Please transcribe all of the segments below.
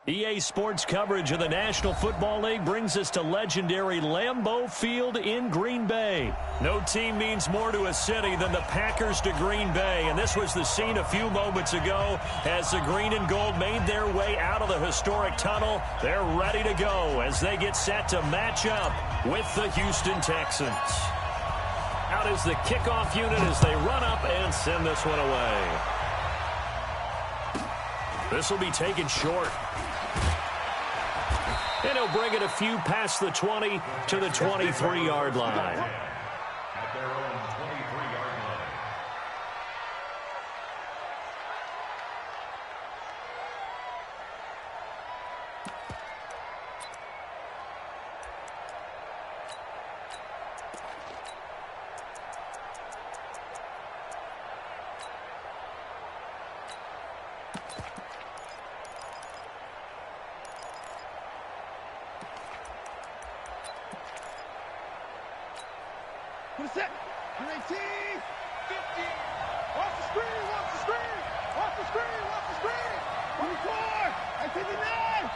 EA Sports coverage of the National Football League brings us to legendary Lambeau Field in Green Bay. No team means more to a city than the Packers to Green Bay, and this was the scene a few moments ago as the green and gold made their way out of the historic tunnel. They're ready to go as they get set to match up with the Houston Texans. Out is the kickoff unit as they run up and send this one away. This will be taken short. And he'll bring it a few past the 20 to the 23-yard line. At their own 23-yard line. What's that? 19, 50. Off the screen, off the screen, off the screen, off the screen. 24, I take it 9.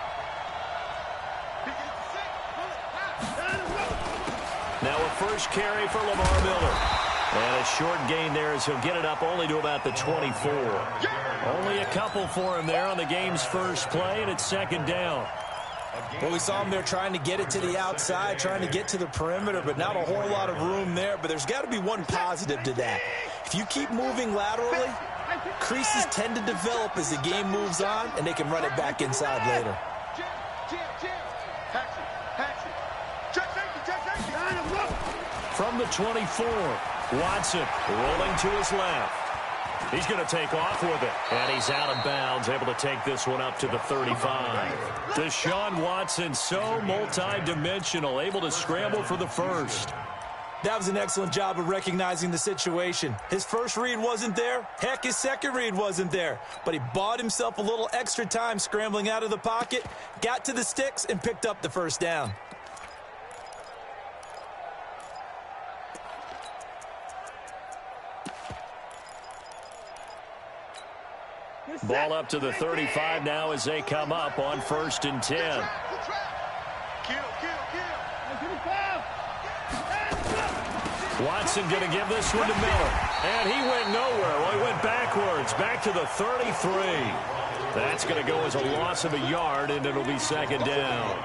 Now a first carry for Lamar Miller. And a short gain there as he'll get it up only to about the 24. Only a couple for him there on the game's first play, and it's second down. Well, we saw him there trying to get it to the outside, trying to get to the perimeter, but not a whole lot of room there. But there's got to be one positive to that. If you keep moving laterally, creases tend to develop as the game moves on, and they can run it back inside later. From the 24, Watson rolling to his left. He's going to take off with it, and he's out of bounds, able to take this one up to the 35. Deshaun Watson, so multi-dimensional, able to scramble for the first. That was an excellent job of recognizing the situation. His first read wasn't there. Heck, his second read wasn't there. But he bought himself a little extra time scrambling out of the pocket, got to the sticks, and picked up the first down. Ball up to the 35 now as they come up on 1st and 10. Watson going to give this one to Miller. And he went nowhere. Well, he went backwards, back to the 33. That's going to go as a loss of a yard, and it'll be second down.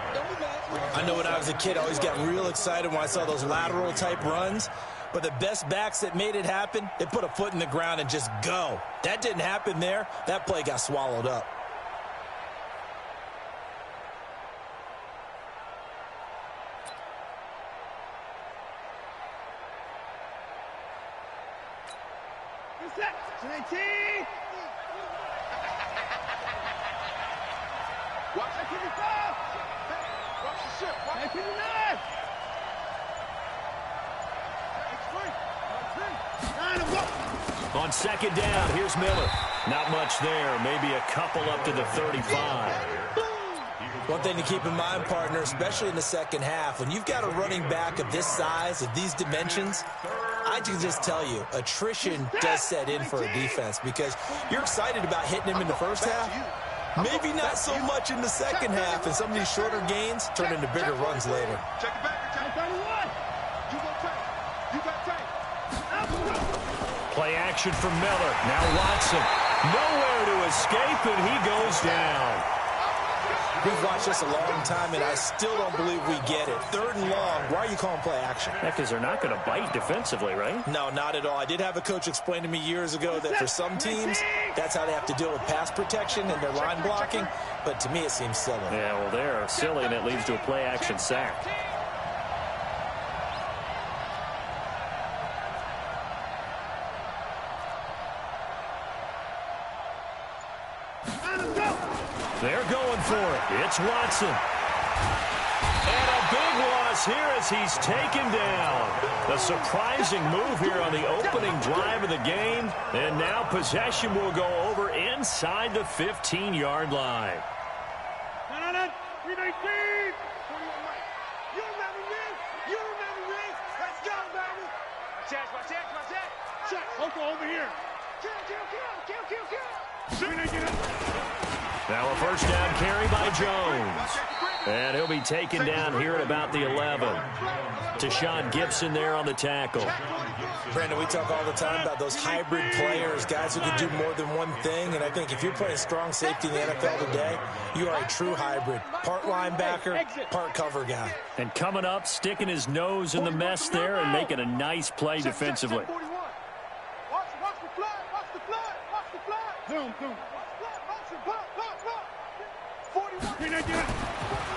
I know when I was a kid, I always got real excited when I saw those lateral-type runs. But the best backs that made it happen, they put a foot in the ground and just go. That didn't happen there. That play got swallowed up. What's that? 19. Watch the 55. Watch the ship. Watch the 59. On second down, here's Miller. Not much there. Maybe a couple up to the 35. One thing to keep in mind, partner, especially in the second half, when you've got a running back of this size, of these dimensions, I can just tell you, attrition does set in for a defense because you're excited about hitting him in the first half. Maybe not so much in the second half, and some of these shorter gains turn into bigger runs later. Check it back. You go take. You got take. Play action from Miller. Now Watson. Nowhere to escape, and he goes down. We've watched this a long time, and I still don't believe we get it. 3rd and long. Why are you calling play action? Because they're not going to bite defensively, right? No, not at all. I did have a coach explain to me years ago that for some teams, that's how they have to deal with pass protection and their line blocking. But to me, it seems silly. Yeah, well, they're silly, and it leads to a play action sack. They're going for it. It's Watson. And a big loss here as he's taken down. A surprising move here on the opening drive of the game. And now possession will go over inside the 15-yard line. No. 319. You remember this? You remember this? Let's go, baby. Check. Check. Hold over here. Kill. 319. Now a first down carry by Jones. And he'll be taken down here at about the 11. Tashawn Gibson there on the tackle. Brandon, we talk all the time about those hybrid players, guys who can do more than one thing. And I think if you're playing strong safety in the NFL today, you are a true hybrid. Part linebacker, part cover guy. And coming up, sticking his nose in the mess there and making a nice play defensively. Watch the flag. Watch the flag. Watch the flag. Zoom. Motion. Block. 41.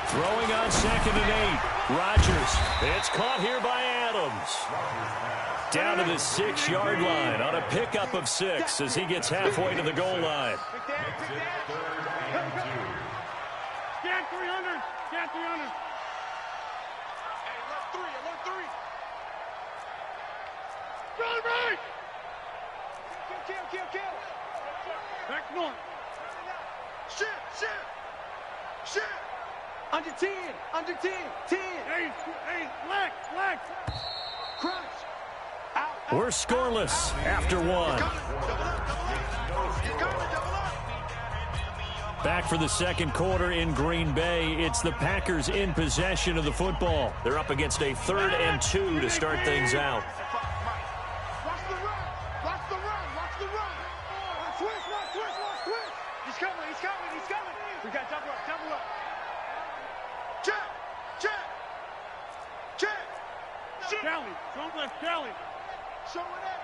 Throwing on 2nd and 8. Rodgers. It's caught here by Adams. Down to the 6-yard line on a pickup of 6 as he gets halfway to the goal line. Scan 300. Scan 300. Hey, alert 3. Run right. Kill. Back north. Shit. Under 10. 10. Hey, flex. Crunch. Out. We're scoreless after 1. Back for the second quarter in Green Bay. It's the Packers in possession of the football. They're up against a 3rd and 2 to start things out. Watch the run. Switch. He's coming. We got double up. Check. Kelly. Don't left Kelly. Show it up.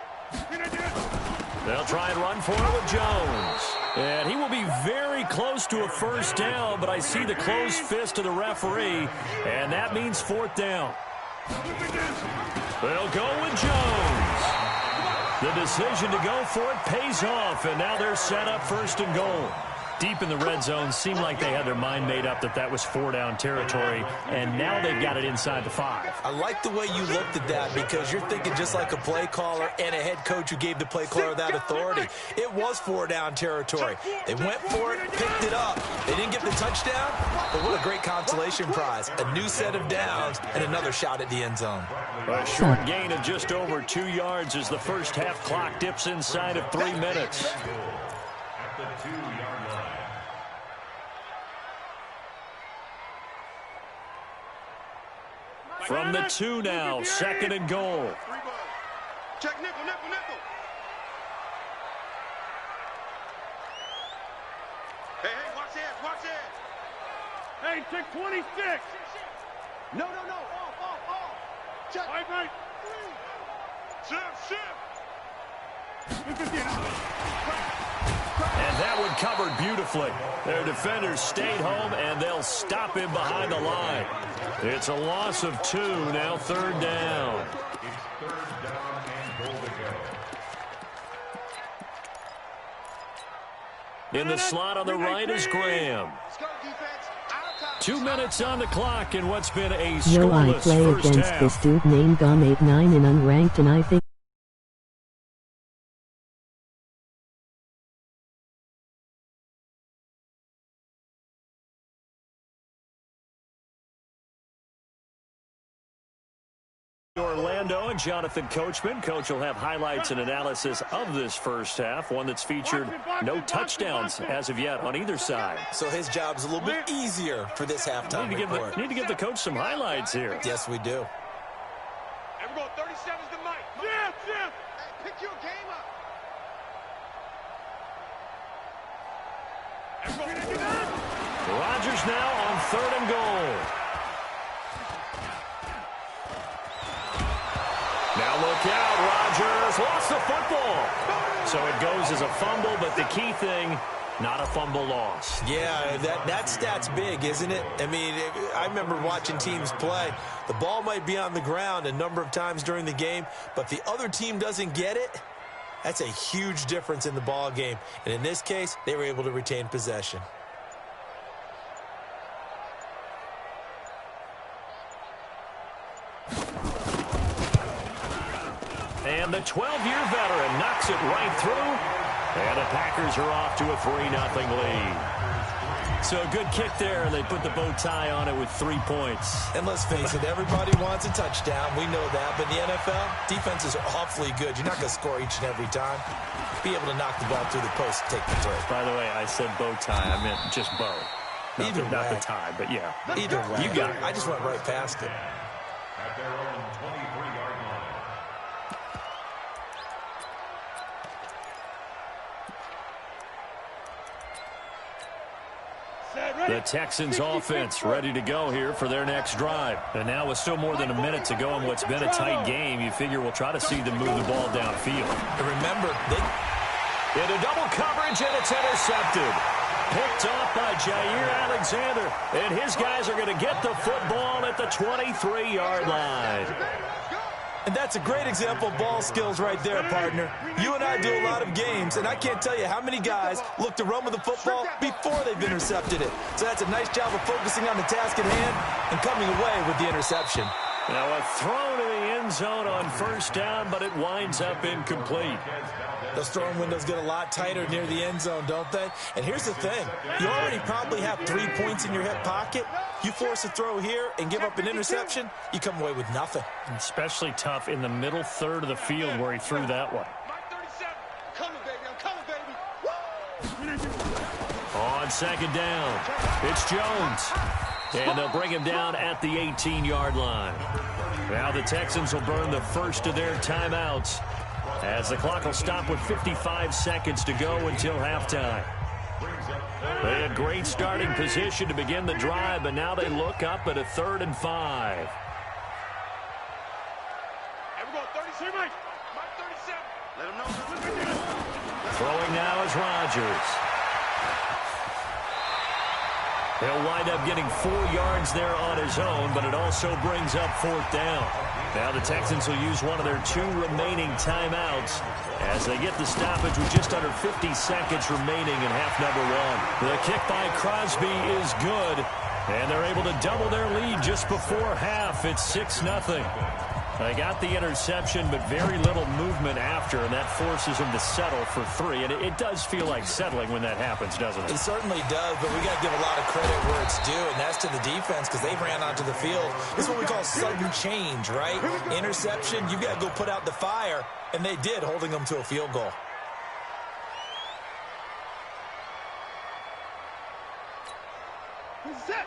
They'll try and run for it with Jones. And he will be very close to a first down, but I see the closed fist of the referee, and that means 4th down. They'll go with Jones. The decision to go for it pays off, and now they're set up 1st and goal. Deep in the red zone, seemed like they had their mind made up that was 4-down territory, and now they've got it inside the 5. I like the way you looked at that because you're thinking just like a play caller and a head coach who gave the play caller that authority. It was 4-down territory. They went for it, picked it up. They didn't get the touchdown, but what a great consolation prize. A new set of downs and another shot at the end zone. A short gain of just over 2 yards as the first half clock dips inside of 3 minutes. At the 2-yard line. From the 2 now, 2nd and goal. Check nickel. Hey, watch it. Hey, check 26. No. Off. Check. Right. Shift. And that one covered beautifully. Their defenders stayed home, and they'll stop him behind the line. It's a loss of 2, now 3rd down. It's 3rd down and goal to go. In the slot on the right is Graham. 2 minutes on the clock in what's been a Yo, I scoreless play first against half. this dude named Gum89 in unranked, and I think Orlando and Jonathan Coachman. Coach will have highlights and analysis of this first half, one that's featured no touchdowns as of yet on either side. So his job's a little bit easier for this halftime report. Need to give the coach some highlights here. Yes, we do. Hey, we're going 37's the mic. Yeah. Hey, pick your game up. Rodgers now on 3rd and goal. Now look out, Rodgers lost the football. So it goes as a fumble, but the key thing, not a fumble loss. Yeah, that stat's big, isn't it? I mean, I remember watching teams play. The ball might be on the ground a number of times during the game, but the other team doesn't get it. That's a huge difference in the ball game. And in this case, they were able to retain possession. And the 12-year veteran knocks it right through. And the Packers are off to a 3-0 lead. So a good kick there, and they put the bow tie on it with 3 points. And let's face it, everybody wants a touchdown. We know that. But in the NFL, defenses are awfully good. You're not going to score each and every time. Be able to knock the ball through the post and take the throw. By the way, I said bow tie. I meant just bow. Not the tie, but yeah. Either way. You got it. I just went right past it. At their own 23-yard line. The Texans offense ready to go here for their next drive. And now with still more than a minute to go in what's been a tight game, you figure we'll try to see them move the ball downfield. And remember, into double coverage, and it's intercepted. Picked off by Jair Alexander. And his guys are going to get the football at the 23-yard line. And that's a great example of ball skills right there, partner. You and I do a lot of games, and I can't tell you how many guys look to run with the football before they've intercepted it. So that's a nice job of focusing on the task at hand and coming away with the interception. Now a throw to the end zone on first down, but it winds up incomplete. Those throwing windows get a lot tighter near the end zone, don't they? And here's the thing. You already probably have 3 points in your hip pocket. You force a throw here and give up an interception, you come away with nothing. Especially tough in the middle third of the field where he threw that one. On second down, it's Jones. And they'll bring him down at the 18-yard line. Now the Texans will burn the first of their timeouts as the clock will stop with 55 seconds to go until halftime. They had great starting position to begin the drive, but now they look up at a 3rd and 5. Throwing now is Rodgers. He'll wind up getting 4 yards there on his own, but it also brings up 4th down. Now the Texans will use one of their 2 remaining timeouts as they get the stoppage with just under 50 seconds remaining in half number 1. The kick by Crosby is good, and they're able to double their lead just before half. It's 6-0. They got the interception, but very little movement after, and that forces them to settle for 3. And it does feel like settling when that happens, doesn't it? It certainly does, but we got to give a lot of credit where it's due, and that's to the defense because they ran onto the field. This is what we call sudden change, right? Interception, you got to go put out the fire, and they did, holding them to a field goal.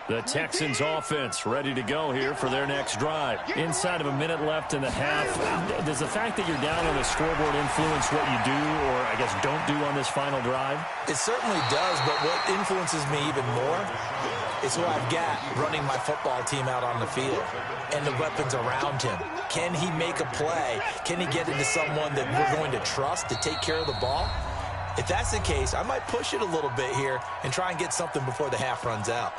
The Texans offense ready to go here for their next drive. Inside of a minute left in the half. Does the fact that you're down on the scoreboard influence what you do or, I guess, don't do on this final drive? It certainly does, but what influences me even more is who I've got running my football team out on the field and the weapons around him. Can he make a play? Can he get into someone that we're going to trust to take care of the ball? If that's the case, I might push it a little bit here and try and get something before the half runs out.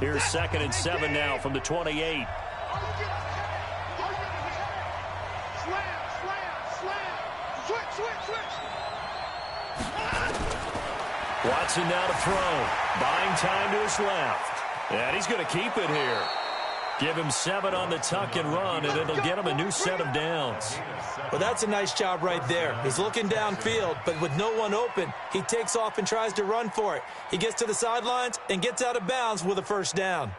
Here's 2nd and 7 now from the 28. Watson now to throw. Buying time to his left. And he's going to keep it here. Give him 7 on the tuck and run, and it'll get him a new set of downs. Well, that's a nice job right there. He's looking downfield, but with no one open, he takes off and tries to run for it. He gets to the sidelines and gets out of bounds with a first down.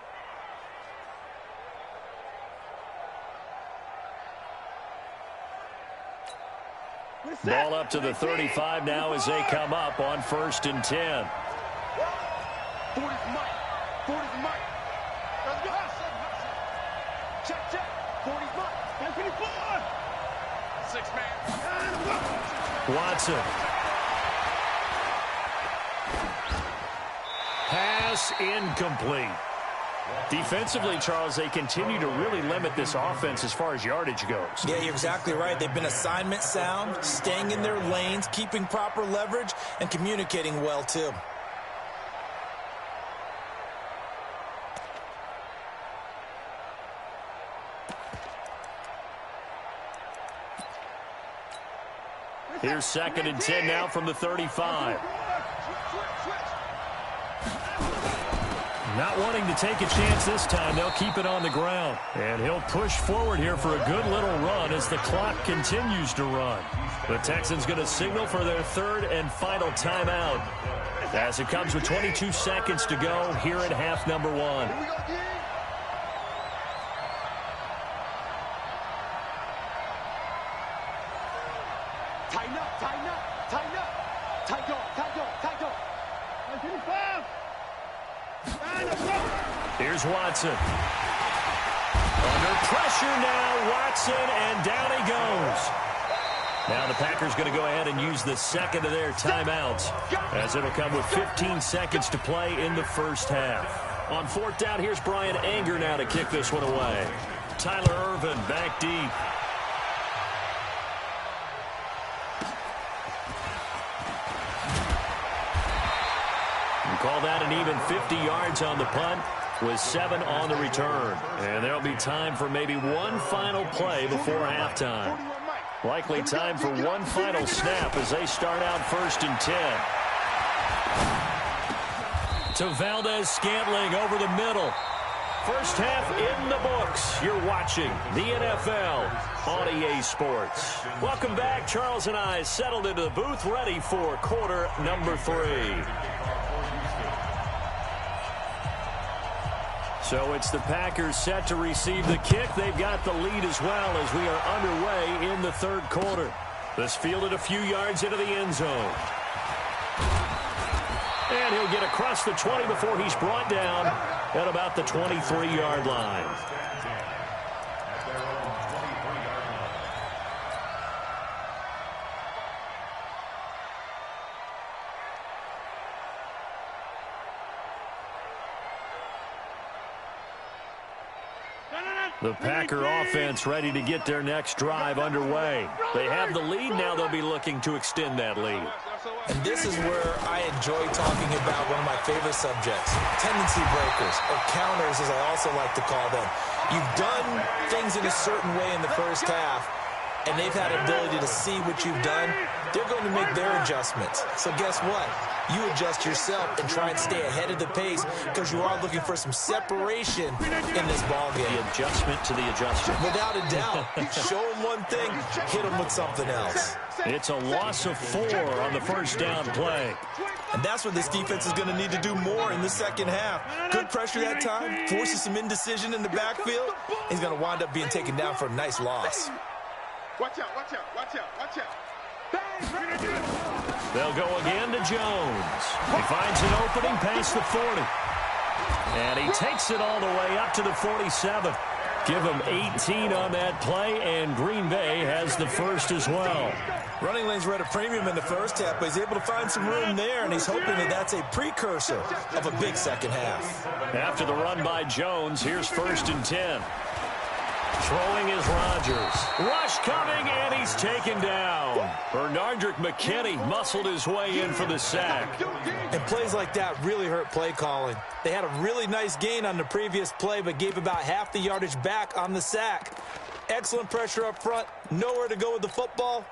Ball up to the 35 now as they come up on 1st and 10. 40's Mike. 40's Mike. Let's go. Check, check. 40's Mike. 24. 6 man. Watson. Pass incomplete. Defensively, Charles, they continue to really limit this offense as far as yardage goes. Yeah, you're exactly right. They've been assignment sound, staying in their lanes, keeping proper leverage, and communicating well, too. Here's 2nd and 10 now from the 35. Not wanting to take a chance this time, they'll keep it on the ground. And he'll push forward here for a good little run as the clock continues to run. The Texans going to signal for their third and final timeout, as it comes with 22 seconds to go here at half number 1. Tighten up, tighten up, tighten up. Tight go, tight go, tight go. Here's Watson. Under pressure now, Watson, and down he goes. Now the Packers going to go ahead and use the second of their timeouts, as it'll come with 15 seconds to play in the first half. On fourth down, here's Brian Anger now to kick this one away. Tyler Ervin back deep. Call that an even 50 yards on the punt with 7 on the return. And there'll be time for maybe one final play before halftime. Likely time for one final snap as they start out first and 10. To Valdez-Scantling over the middle. First half in the books. You're watching the NFL on EA Sports. Welcome back. Charles and I settled into the booth, ready for quarter number 3. So it's the Packers set to receive the kick. They've got the lead as well as we are underway in the third quarter. This fielded a few yards into the end zone. And he'll get across the 20 before he's brought down at about the 23-yard line. The Packer offense ready to get their next drive underway. They have the lead. Now they'll be looking to extend that lead. And this is where I enjoy talking about one of my favorite subjects, tendency breakers, or counters as I also like to call them. You've done things in a certain way in the first half, and they've had ability to see what you've done. They're going to make their adjustments. So guess what? You adjust yourself and try and stay ahead of the pace because you are looking for some separation in this ballgame. The adjustment to the adjustment. Without a doubt. Show them one thing, hit them with something else. It's a loss of 4 on the first down play. And that's what this defense is going to need to do more in the second half. Good pressure that time, forces some indecision in the backfield. He's going to wind up being taken down for a nice loss. Watch out, watch out, watch out, watch out. They'll go again to Jones. He finds an opening past the 40. And he takes it all the way up to the 47. Give him 18 on that play, and Green Bay has the first as well. Running lanes were at a premium in the first half, but he's able to find some room there, and he's hoping that that's a precursor of a big second half. After the run by Jones, here's first and 10. Throwing is Rodgers. Rush coming, and he's taken down. Bernardrick McKinney muscled his way in for the sack. And plays like that really hurt play calling. They had a really nice gain on the previous play, but gave about half the yardage back on the sack. Excellent pressure up front. Nowhere to go with the football.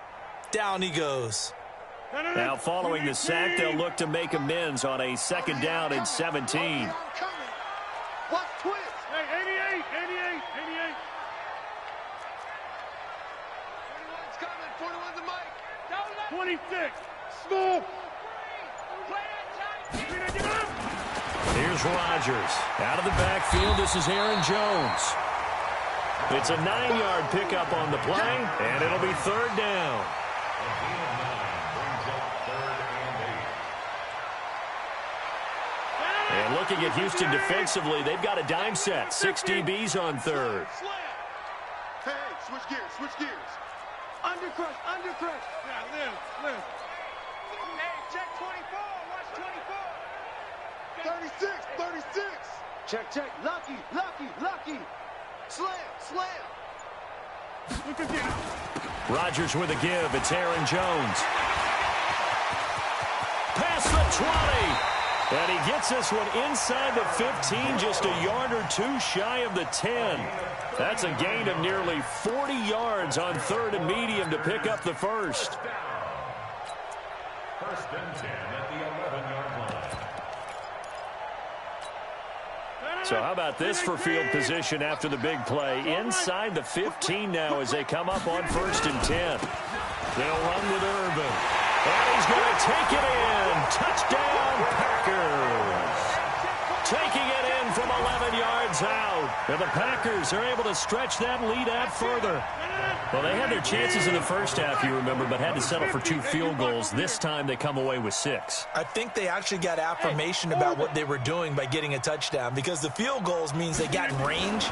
Down he goes. Now following the sack, they'll look to make amends on a second down and 17. Watch twist. Hey, 88, 88, 88. 41's coming, 41's the mic. 26. Small. Here's Rodgers. Out of the backfield, this is Aaron Jones. It's a 9-yard pickup on the play, and it'll be third down. And looking at Houston defensively, they've got a dime set. 6 DBs on third. Hey, switch gears, switch gears. Undercrush, undercrush. Yeah, live. Hey, check 24, watch 24. 36. Check. Lucky. Slam. Rodgers with a give. It's Aaron Jones. Past the 20. And he gets this one inside the 15, just a yard or two shy of the 10. That's a gain of nearly 40 yards on third and medium to pick up the first. First and 10 at the 11-yard line. So how about this for field position after the big play? Inside the 15 now as they come up on 1st and 10. They'll run with Urban. And he's going to take it in. Touchdown, Packers. Taking it in from 11 yards out. And the Packers are able to stretch that lead out further. Well, they had their chances in the first half, you remember, but had to settle for 2 field goals. This time they come away with 6. I think they actually got affirmation about what they were doing by getting a touchdown, because the field goals means they got in range.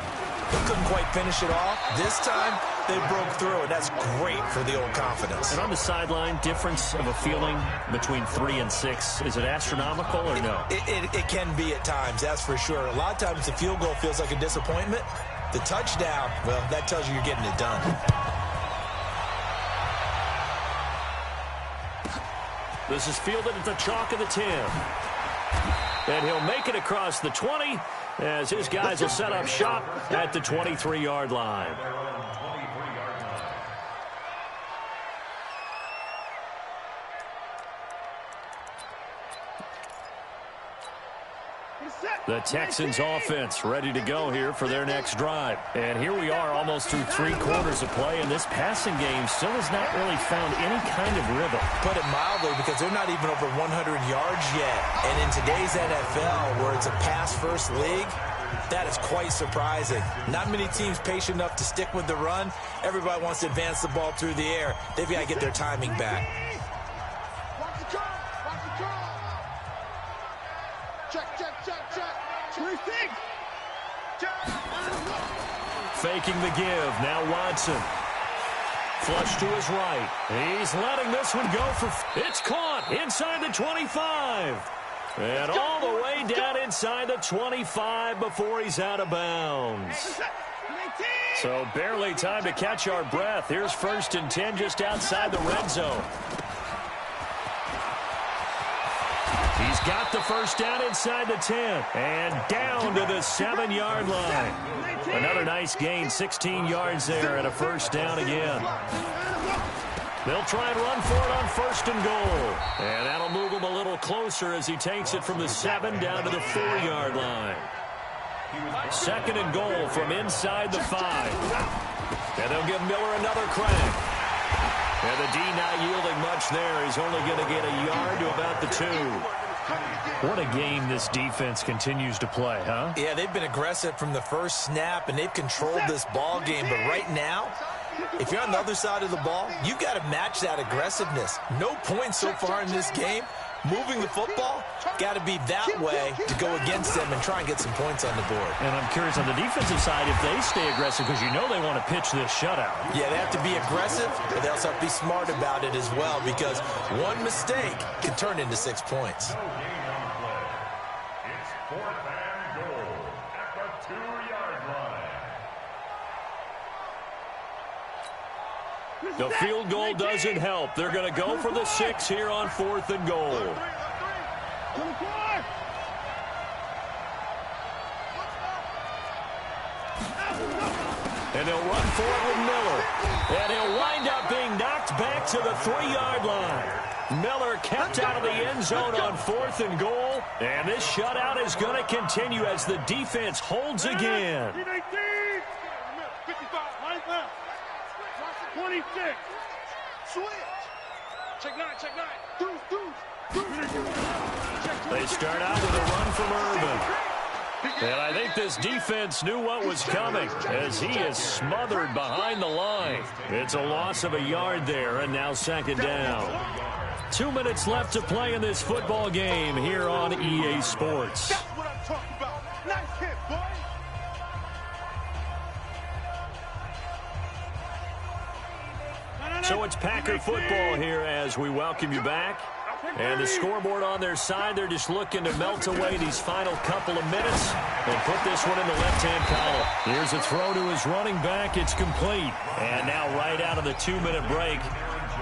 They couldn't quite finish it off. This time, they broke through, and that's great for the old confidence. And on the sideline, difference of a feeling between 3 and 6, is it astronomical or no? It can be at times, that's for sure. A lot of times the field goal feels like a disappointment. The touchdown, well, that tells you you're getting it done. This is fielded at the chalk of the 10. And he'll make it across the 20 as his guys will set up shop at the 23-yard line. The Texans offense ready to go here for their next drive. And here we are almost through 3 quarters of play, and this passing game still has not really found any kind of rhythm. Put it mildly, because they're not even over 100 yards yet. And in today's NFL, where it's a pass-first league, that is quite surprising. Not many teams patient enough to stick with the run. Everybody wants to advance the ball through the air. They've got to get their timing back. Faking the give. Now Watson. Flush to his right. He's letting this one go for... It's caught inside the 25. And all the way down inside the 25 before he's out of bounds. So barely time to catch our breath. Here's 1st and 10 just outside the red zone. He's got the first down inside the 10. And down to the 7-yard line. Another nice gain, 16 yards there, and a first down again. They'll try and run for it on 1st and goal. And that'll move him a little closer as he takes it from the 7 down to the 4-yard line. 2nd and goal from inside the 5. And they'll give Miller another crack. And the D not yielding much there. He's only going to get a yard to about the 2. What a game this defense continues to play, huh? Yeah, they've been aggressive from the first snap, and they've controlled this ball game. But right now, if you're on the other side of the ball, you've got to match that aggressiveness. No points so far in this game. Moving the football, got to be that way to go against them and try and get some points on the board. And I'm curious on the defensive side if they stay aggressive, because you know they want to pitch this shutout. Yeah, they have to be aggressive, but they also have to be smart about it as well, because one mistake can turn into 6 points. It's 4th and goal at the 2-yard line. The field goal doesn't help. They're going to go for the 6 here on 4th and goal. And they'll run for it with Miller. And he'll wind up being knocked back to the 3-yard line. Miller kept out of the end zone on 4th and goal. And this shutout is going to continue as the defense holds again. 26. Switch. Check 9, check 9. They start out with a run from Urban. And I think this defense knew what was coming as he is smothered behind the line. It's a loss of a yard there, and now 2nd down. 2 minutes left to play in this football game here on EA Sports. That's what I'm talking about. Nice hit, boy. So it's Packer football here as we welcome you back. And the scoreboard on their side, they're just looking to melt away these final couple of minutes and put this one in the left-hand column. Here's a throw to his running back. It's complete. And now right out of the 2-minute break,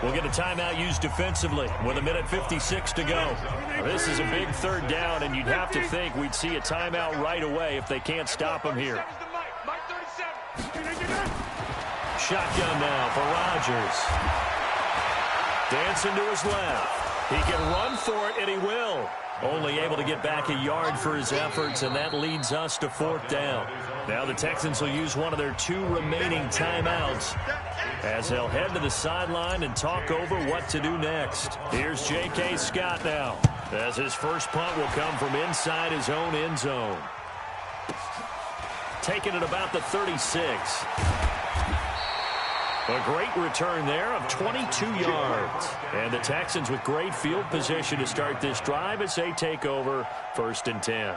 we'll get a timeout used defensively with 1:56 to go. This is a big 3rd down, and you'd have to think we'd see a timeout right away if they can't stop him here. Shotgun now for Rodgers. Dancing to his left. He can run for it, and he will. Only able to get back a yard for his efforts, and that leads us to 4th down. Now the Texans will use one of their 2 remaining timeouts as they'll head to the sideline and talk over what to do next. Here's J.K. Scott now, as his first punt will come from inside his own end zone. Taking it about the 36. A great return there of 22 yards. And the Texans with great field position to start this drive as they take over 1st and 10.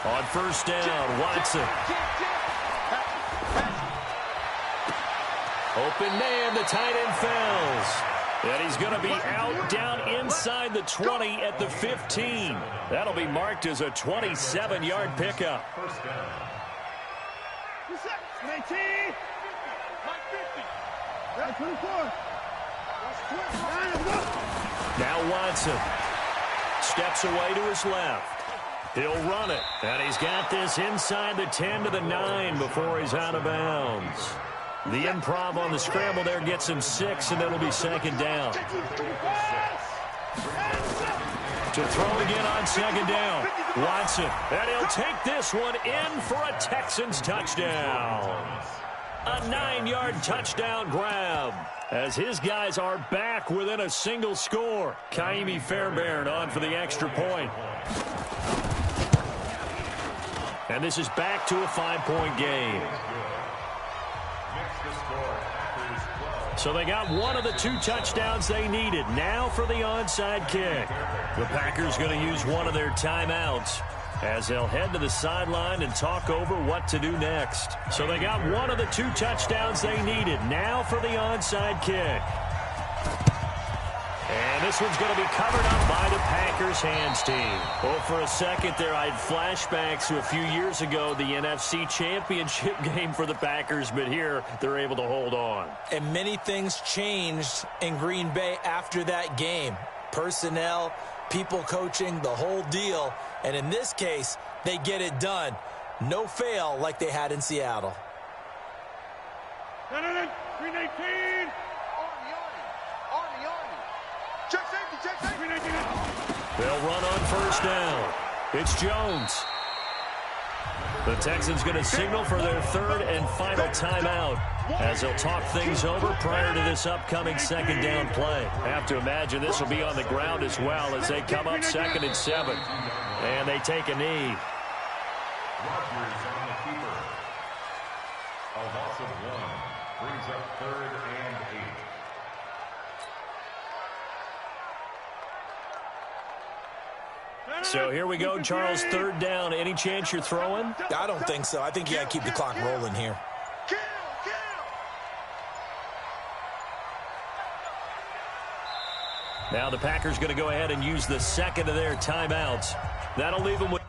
On 1st down, Watson. Open man, the tight end fails. And he's going to be out down inside the 20 at the 15. That'll be marked as a 27-yard pickup. Now Watson steps away to his left. He'll run it, and he's got this inside the 10 to the 9 before he's out of bounds. The improv on the scramble there gets him 6, and it'll be 2nd down. To throw again on 2nd down. Watson, and he'll take this one in for a Texans touchdown. A 9-yard touchdown grab as his guys are back within a single score. Kaimi Fairbairn on for the extra point. And this is back to a 5-point game. So they got one of the 2 touchdowns they needed. Now for the onside kick. The Packers going to use one of their timeouts as they'll head to the sideline and talk over what to do next. So they got one of the 2 touchdowns they needed. Now for the onside kick. And this one's going to be covered up by the Packers hands team. Well, for a second there, I had flashbacks to a few years ago, the NFC Championship game for the Packers, but here they're able to hold on. And many things changed in Green Bay after that game. Personnel, people coaching, the whole deal. And in this case, they get it done. No fail like they had in Seattle. 319. Check safety, check safety. They'll run on 1st down. It's Jones. The Texans going to signal for their 3rd and final timeout as they'll talk things over prior to this upcoming 2nd down play. I have to imagine this will be on the ground as well as they come up 2nd and 7. And they take a knee. Rodgers on the keeper. A loss of 1 brings up 3rd and 8. So here we go, Charles, 3rd down. Any chance you're throwing? I don't think so. I think you got to keep the clock rolling here. Now the Packers going to go ahead and use the 2nd of their timeouts. That'll leave them with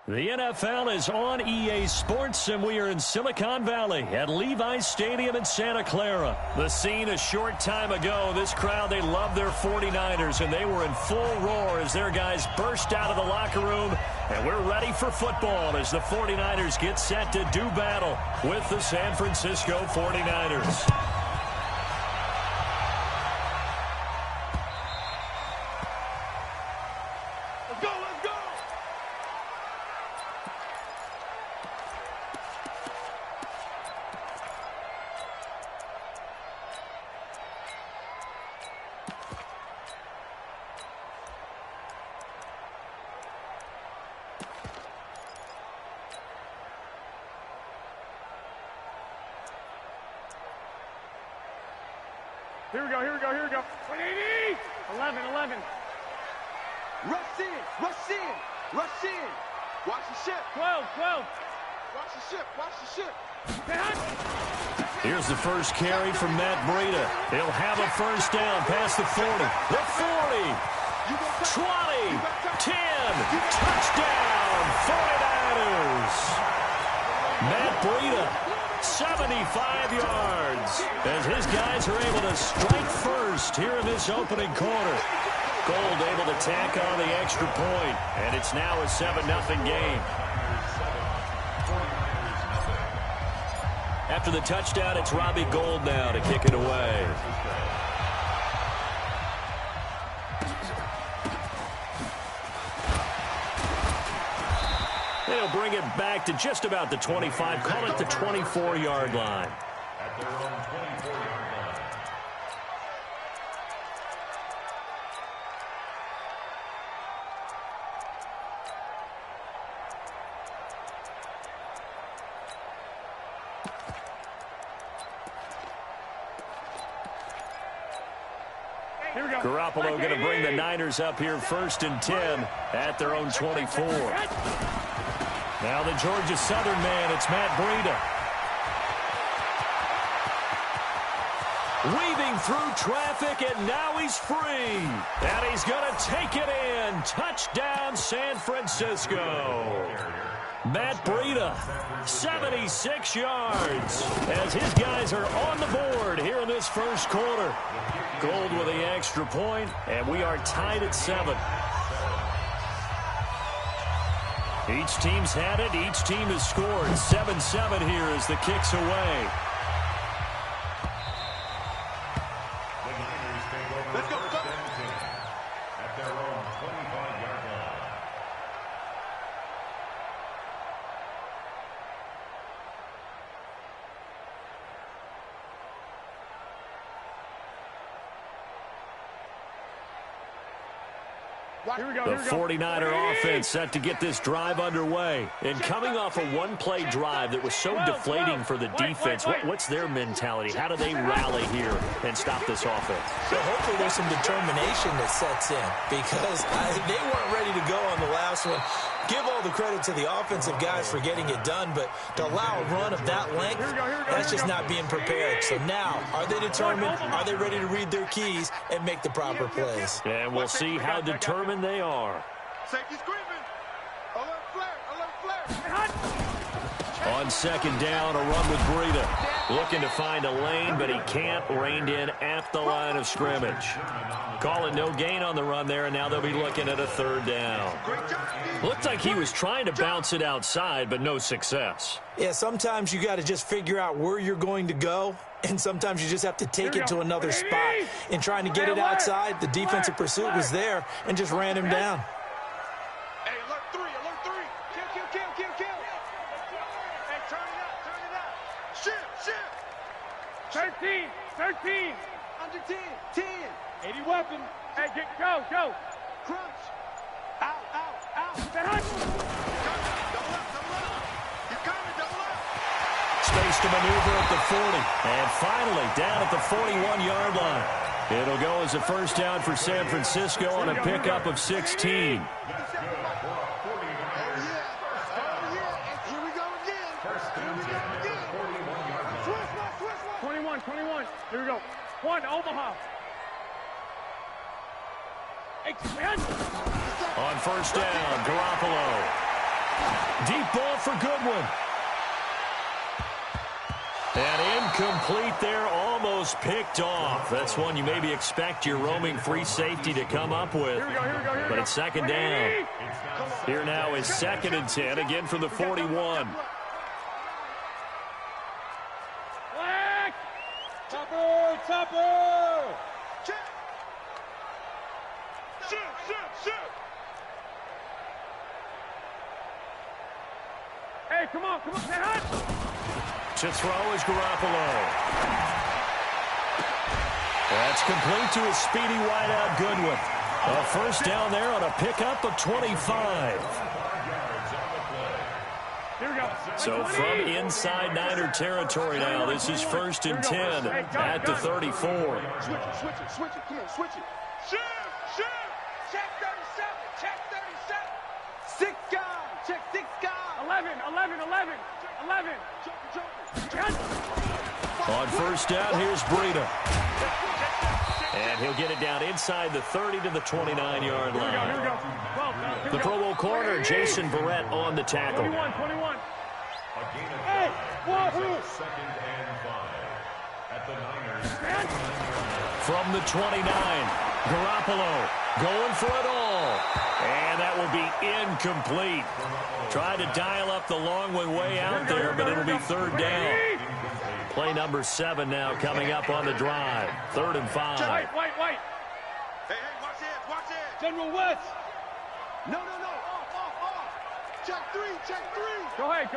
The NFL is on EA Sports, and we are in Silicon Valley at Levi's Stadium in Santa Clara. The scene a short time ago. This crowd, they love their 49ers, and they were in full roar as their guys burst out of the locker room. And we're ready for football as the 49ers get set to do battle with the San Francisco 49ers. Here we go, here we go, here we go. 180! 11. Rush in, rush in, rush in. Watch the ship. 12. Watch the ship. Here's the first carry from Matt Breida. He'll have a first down past the 40. The 40. 20. 10. Touchdown, 49ers. Matt Breida. 75 yards as his guys are able to strike first here in this opening quarter. Gold able to tack on the extra point, and it's now a 7-0 game. After the touchdown, it's Robbie Gould now to kick it away. They'll bring it back to just about the 25, call it the 24-yard line. At their own 24-yard line. Here we go. Garoppolo going to bring the Niners up here 1st and 10 at their own 24. Now the Georgia Southern man, it's Matt Breida. Weaving through traffic, and now he's free. And he's going to take it in. Touchdown, San Francisco. Matt Breida, 76 yards, as his guys are on the board here in this first quarter. Gold with the extra point, and we are tied at 7. Each team's had it. Each team has scored. 7-7 here as the kick's away. Let's go. At their own 25-yard line. Here we go, The 49er offense set to get this drive underway. And coming off a one-play drive that was so deflating for the defense, what's their mentality? How do they rally here and stop this offense? So hopefully there's some determination that sets in because they weren't ready to go on the last one. Give all the credit to the offensive guys for getting it done, but to allow a run of that length, that's just not being prepared. So now, are they determined? Are they ready to read their keys and make the proper plays? And we'll see how determined they are. Safety screaming. Alert flare. On second down, a run with Breida. Looking to find a lane, but he can't. Reined in at the line of scrimmage. Calling no gain on the run there, and now they'll be looking at a 3rd down. Looked like he was trying to bounce it outside, but no success. Yeah, sometimes you got to just figure out where you're going to go, and sometimes you just have to take it to another spot. In trying to get it outside, the defensive pursuit was there and just ran him down. Hey, alert 3. Kill. Hey, turn it out. Ship. 13. Under 10. 80 weapon. Hey, go. Crunch. Out. Double up. You're coming, double up. Space to maneuver at the 40. And finally, down at the 41-yard line. It'll go as a first down for San Francisco on a pickup of 16. Here we go. 1, Omaha. On first down, Garoppolo. Deep ball for Goodwin. And incomplete there, almost picked off. That's one you maybe expect your roaming free safety to come up with. But it's second down. Here now is 2nd and 10, again from the 41. Topper! Shoot! Hey, come on, stay hot! To throw is Garoppolo. That's complete to his speedy wideout Goodwin. A first down there on a pickup of 25. Here we go. So from inside Niner territory now, this is 1st and 10 at the 34. Switch it. Come on, switch it. Shoot! Check 37. 6 guys. Check 6 guys. 11. On first down, here's Breida. And he'll get it down inside the 30 to the 29-yard line. Here we go. The Pro Bowl corner, Jason Barrett, on the tackle. 21. Hey, second and 5 at the Niners. From the 29, Garoppolo going for it all. And that will be incomplete. Tried to dial up the long one way out there, but it'll be 3rd down. Play number 7 now coming up on the drive. 3rd and 5. White. Hey, watch it. General West. No. Off. Check 3. Go ahead.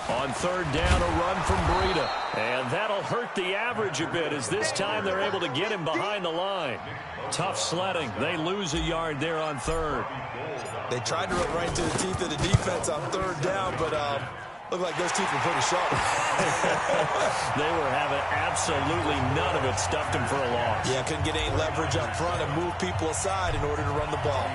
On 3rd down, a run from Breida. And that'll hurt the average a bit, as this time they're able to get him behind the line. Tough sledding. They lose a yard there on 3rd. They tried to run right into the teeth of the defense on 3rd down, but looked like those teeth were pretty sharp. They were having absolutely none of it. Stuffed him for a loss. Yeah, couldn't get any leverage up front and move people aside in order to run the ball.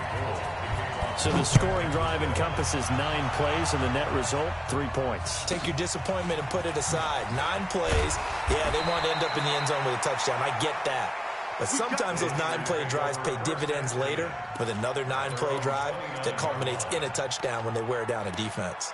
So the scoring drive encompasses 9 plays, and the net result, 3 points. Take your disappointment and put it aside. 9 plays. Yeah, they want to end up in the end zone with a touchdown. I get that. But sometimes those 9-play drives pay dividends later with another 9-play drive that culminates in a touchdown when they wear down a defense.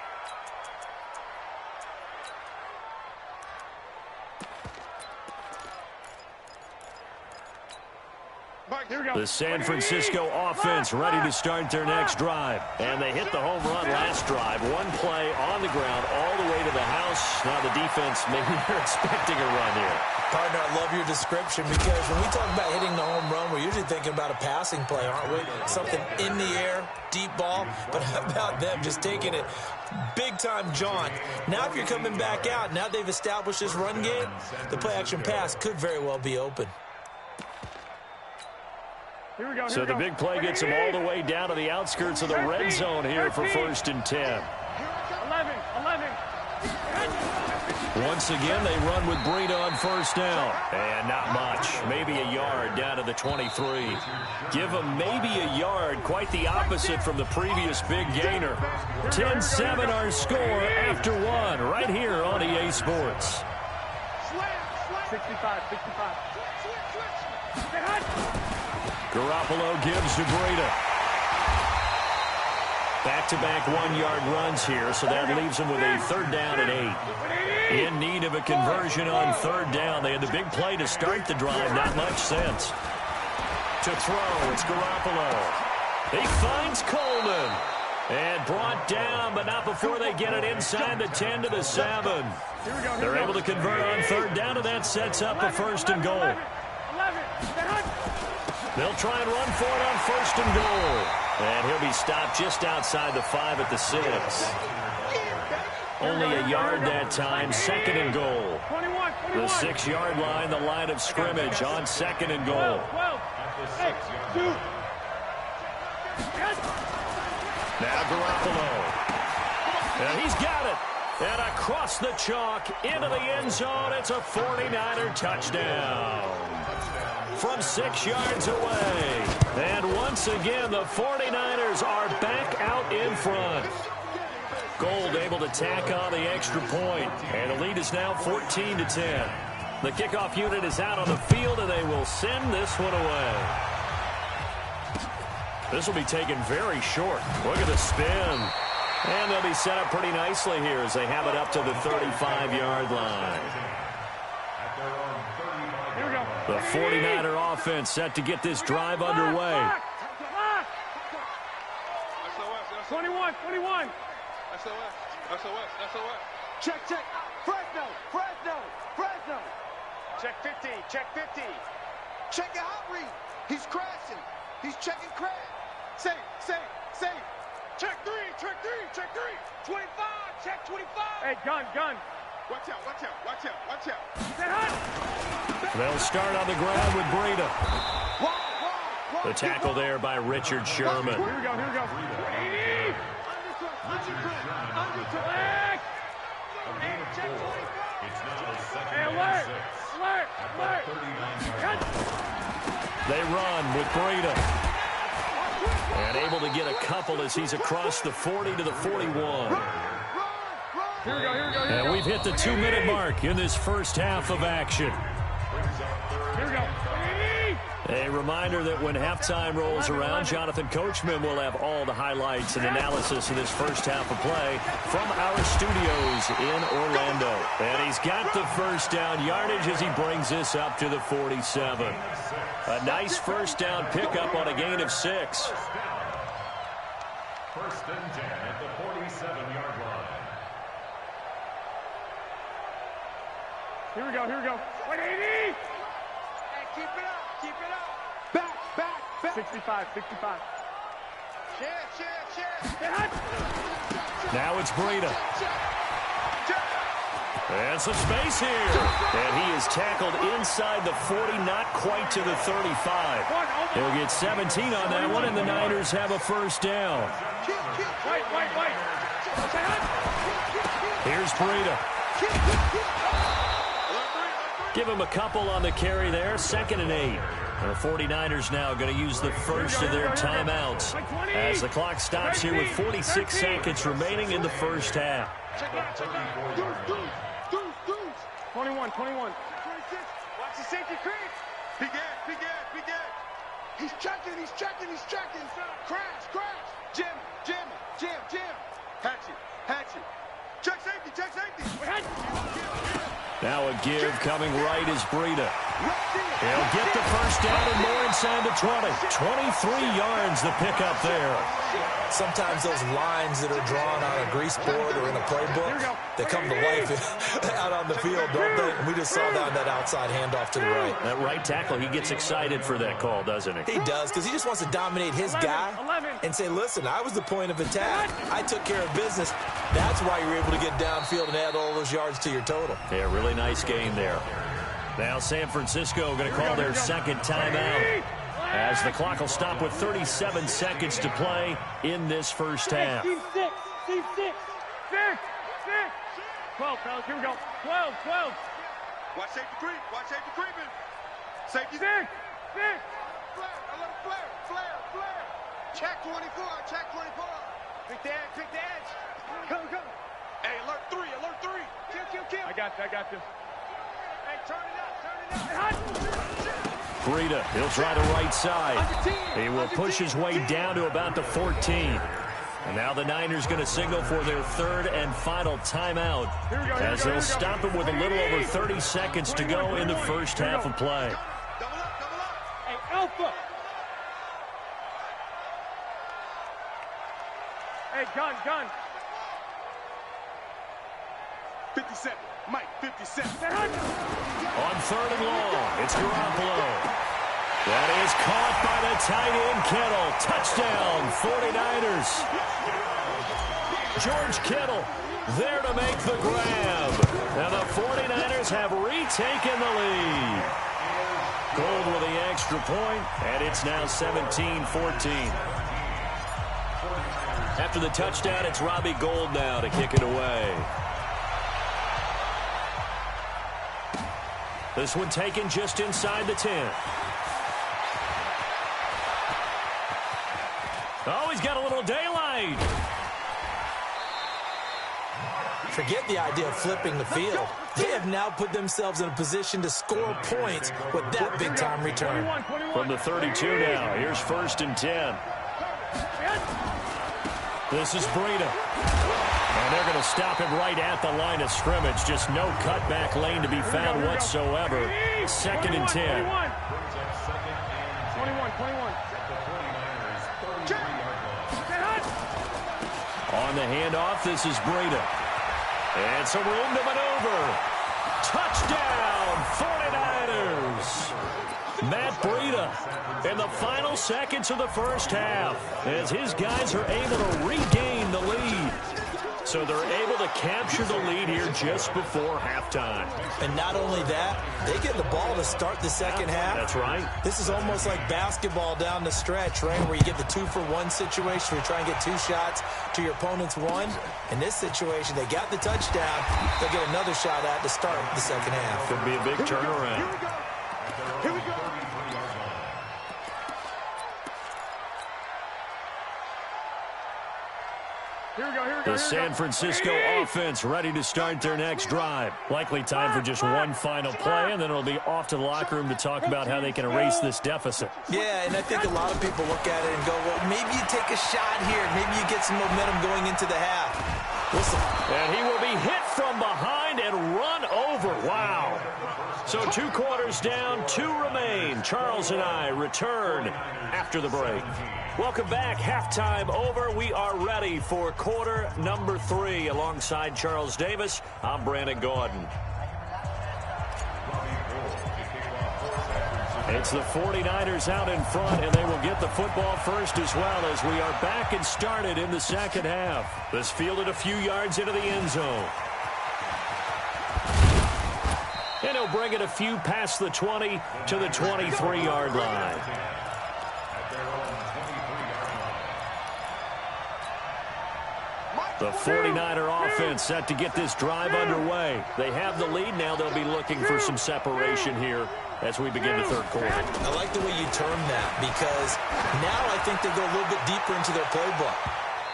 The San Francisco offense ready to start their next drive. And they hit the home run last drive. 1 play on the ground all the way to the house. Now the defense, maybe they're expecting a run here. Partner, I love your description, because when we talk about hitting the home run, we're usually thinking about a passing play, aren't we? Something in the air, deep ball. But how about them just taking it big-time jaunt? Now if you're coming back out, now they've established this run game, the play-action pass could very well be open. So the big play gets them all the way down to the outskirts of the red zone here for 1st and 10. 11. Once again, they run with Breida on first down. And not much. Maybe a yard down to the 23. Give them maybe a yard. Quite the opposite from the previous big gainer. 10-7 our score after 1 right here on EA Sports. 65. Garoppolo gives to Breida. Back-to-back 1-yard runs here, so that leaves them with a 3rd down and 8. In need of a conversion on 3rd down. They had the big play to start the drive. Not much sense. To throw, it's Garoppolo. He finds Coleman. And brought down, but not before they get it inside the 10 to the 7. They're able to convert on 3rd down, and that sets up a 1st and goal. They'll try and run for it on 1st and goal. And he'll be stopped just outside the 5 at the 6. Only a yard that time, 2nd and goal. The 6-yard line, the line of scrimmage on 2nd and goal. Now Garoppolo. And he's got it. And across the chalk into the end zone, it's a 49er touchdown. From 6 yards away. And once again, the 49ers are back out in front. Gold able to tack on the extra point. And the lead is now 14-10. The kickoff unit is out on the field, and they will send this one away. This will be taken very short. Look at the spin. And they'll be set up pretty nicely here as they have it up to the 35-yard line. The 49er offense set to get this drive underway. 21. SOS. Check. Fresno. Check 50. Check your hot read. He's crashing. He's checking crash. Safe. Check three. 25. Check 25. Hey, gun. Watch out. They'll start on the ground with Breida. The tackle there by Richard Sherman. Here we go. 80. Under. Hey, alert. They run with Breida. And able to get a couple as he's across the 40 to the 41. Here we go. And we've hit the 2-minute mark in this first half of action. Here we go. A reminder that when halftime rolls around, Jonathan Coachman will have all the highlights and analysis of this first half of play from our studios in Orlando. And he's got the first down yardage as he brings this up to the 47. A nice first down pickup on a gain of 6. First and 10 at the 47-yard line. Here we go. 180. Hey, keep it up. Back. 65. Share. Now it's Breida. And some space here. And he is tackled inside the 40, not quite to the 35. He'll get 17 on that one, and the Niners have a first down. Wait. Here's Breida. Give him a couple on the carry there. 2nd and 8. The 49ers now going to use the first of their timeouts as the clock stops here with 46 seconds remaining in the first half. 21. 26. Watch the safety creep. Big Ed. He's checking. Crash. Jam. Hatchet. Check safety. Now a give coming right is Breida. He'll get the first down and more inside the 20. 23 yards the pickup there. Sometimes those lines that are drawn on a grease board or in a playbook, they come to life out on the field, don't they? And we just saw that on that outside handoff to the right. That right tackle, he gets excited for that call, doesn't he? He does, because he just wants to dominate his guy and say, listen, I was the point of attack. I took care of business. That's why you're able to get downfield and add all those yards to your total. Yeah, really nice game there. Now San Francisco going to call their second timeout as the clock will stop with 37 seconds to play in this first half. 12, fellas, here we go. 12. Watch safety creeping. Safety. 6. Flare. Check 24. Pick the edge. Come. Hey, alert 3. Kill. I got this. Hey, turn it up. Breida, he'll try the right side. He will push his way down to about the 14. And now the Niners going to signal for their third and final timeout as they'll stop him with a little over 30 seconds to go in the first half of play. Double up. Hey, Alpha. Hey, gun. 57. Mike, 57. On 3rd and long, it's Garoppolo. That is caught by the tight end, Kittle. Touchdown, 49ers. George Kittle there to make the grab. And the 49ers have retaken the lead. Gold with the extra point, and it's now 17-14. After the touchdown, it's Robbie Gould now to kick it away. This one taken just inside the 10. Oh, he's got a little daylight. Forget the idea of flipping the field. They have now put themselves in a position to score points with that big-time return. From the 32 now, here's 1st and 10. This is Breida. And they're going to stop him right at the line of scrimmage. Just no cutback lane to be found whatsoever. 2nd and 10. 21. On the handoff, this is Breida. And some room to maneuver. Touchdown, 49ers. Matt Breida in the final seconds of the first half as his guys are able to regain the lead. So they're able to capture the lead here just before halftime. And not only that, they get the ball to start the second half. That's right. This is almost like basketball down the stretch, right, where you get the 2-for-1 situation where you try and get 2 shots to your opponent's 1. In this situation, they got the touchdown. They'll get another shot at to start the second half. Could be a big turnaround. Here we go. The San Francisco offense ready to start their next drive. Likely time for just one final play, and then it'll be off to the locker room to talk about how they can erase this deficit. Yeah, and I think a lot of people look at it and go, well, maybe you take a shot here. Maybe you get some momentum going into the half. Listen. And he will be hit from behind and run over. Wow. So 2 quarters down, 2 remain. Charles and I return after the break. Welcome back. Halftime over. We are ready for quarter number 3. Alongside Charles Davis, I'm Brandon Gordon. It's the 49ers out in front, and they will get the football first as well as we are back and started in the second half. This fielded a few yards into the end zone. And he'll bring it a few past the 20 to the 23-yard line. The 49er offense set to get this drive underway. They have the lead now. They'll be looking for some separation here as we begin the third quarter. I like the way you term that because now I think they go a little bit deeper into their playbook.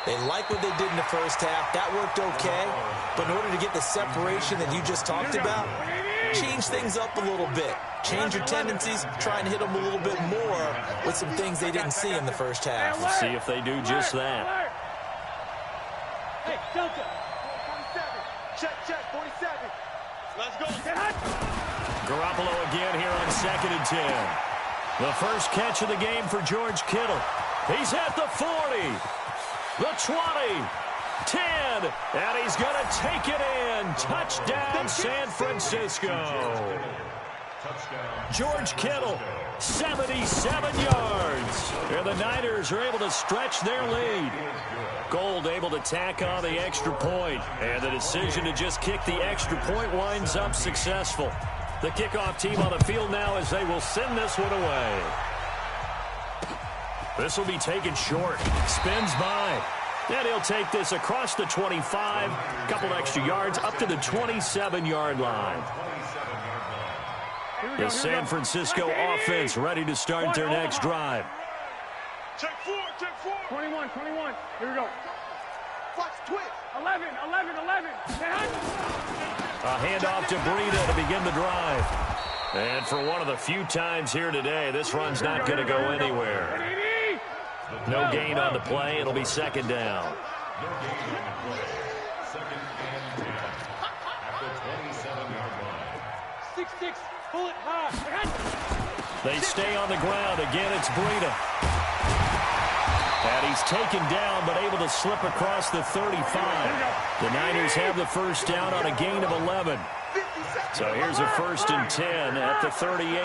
They like what they did in the first half. That worked okay. But in order to get the separation that you just talked about, change things up a little bit. Change your tendencies, try and hit them a little bit more with some things they didn't see in the first half. We'll see if they do just that. Hey, Delta. 47. Check, 47. Let's go. Garoppolo again here on 2nd and 10. The first catch of the game for George Kittle. He's at the 40, the 20, 10, and he's going to take it in. Touchdown, San Francisco. George Kittle, 77 yards. And the Niners are able to stretch their lead. Gold able to tack on the extra point. And the decision to just kick the extra point winds up successful. The kickoff team on the field now as they will send this one away. This will be taken short. Spins by. And he'll take this across the 25. Couple extra yards up to the 27-yard line. The San Francisco offense ready to start their next drive. Check 4. 21. Here we go. Watch twist. 11. A handoff to Breida to begin the drive. And for one of the few times here today, this run's not going to go anywhere. No gain on the play. It'll be 2nd down. 6-6. Pull it high. They stay on the ground. Again, it's Breida. And he's taken down, but able to slip across the 35. The Niners have the first down on a gain of 11. So here's a 1st and 10 at the 38.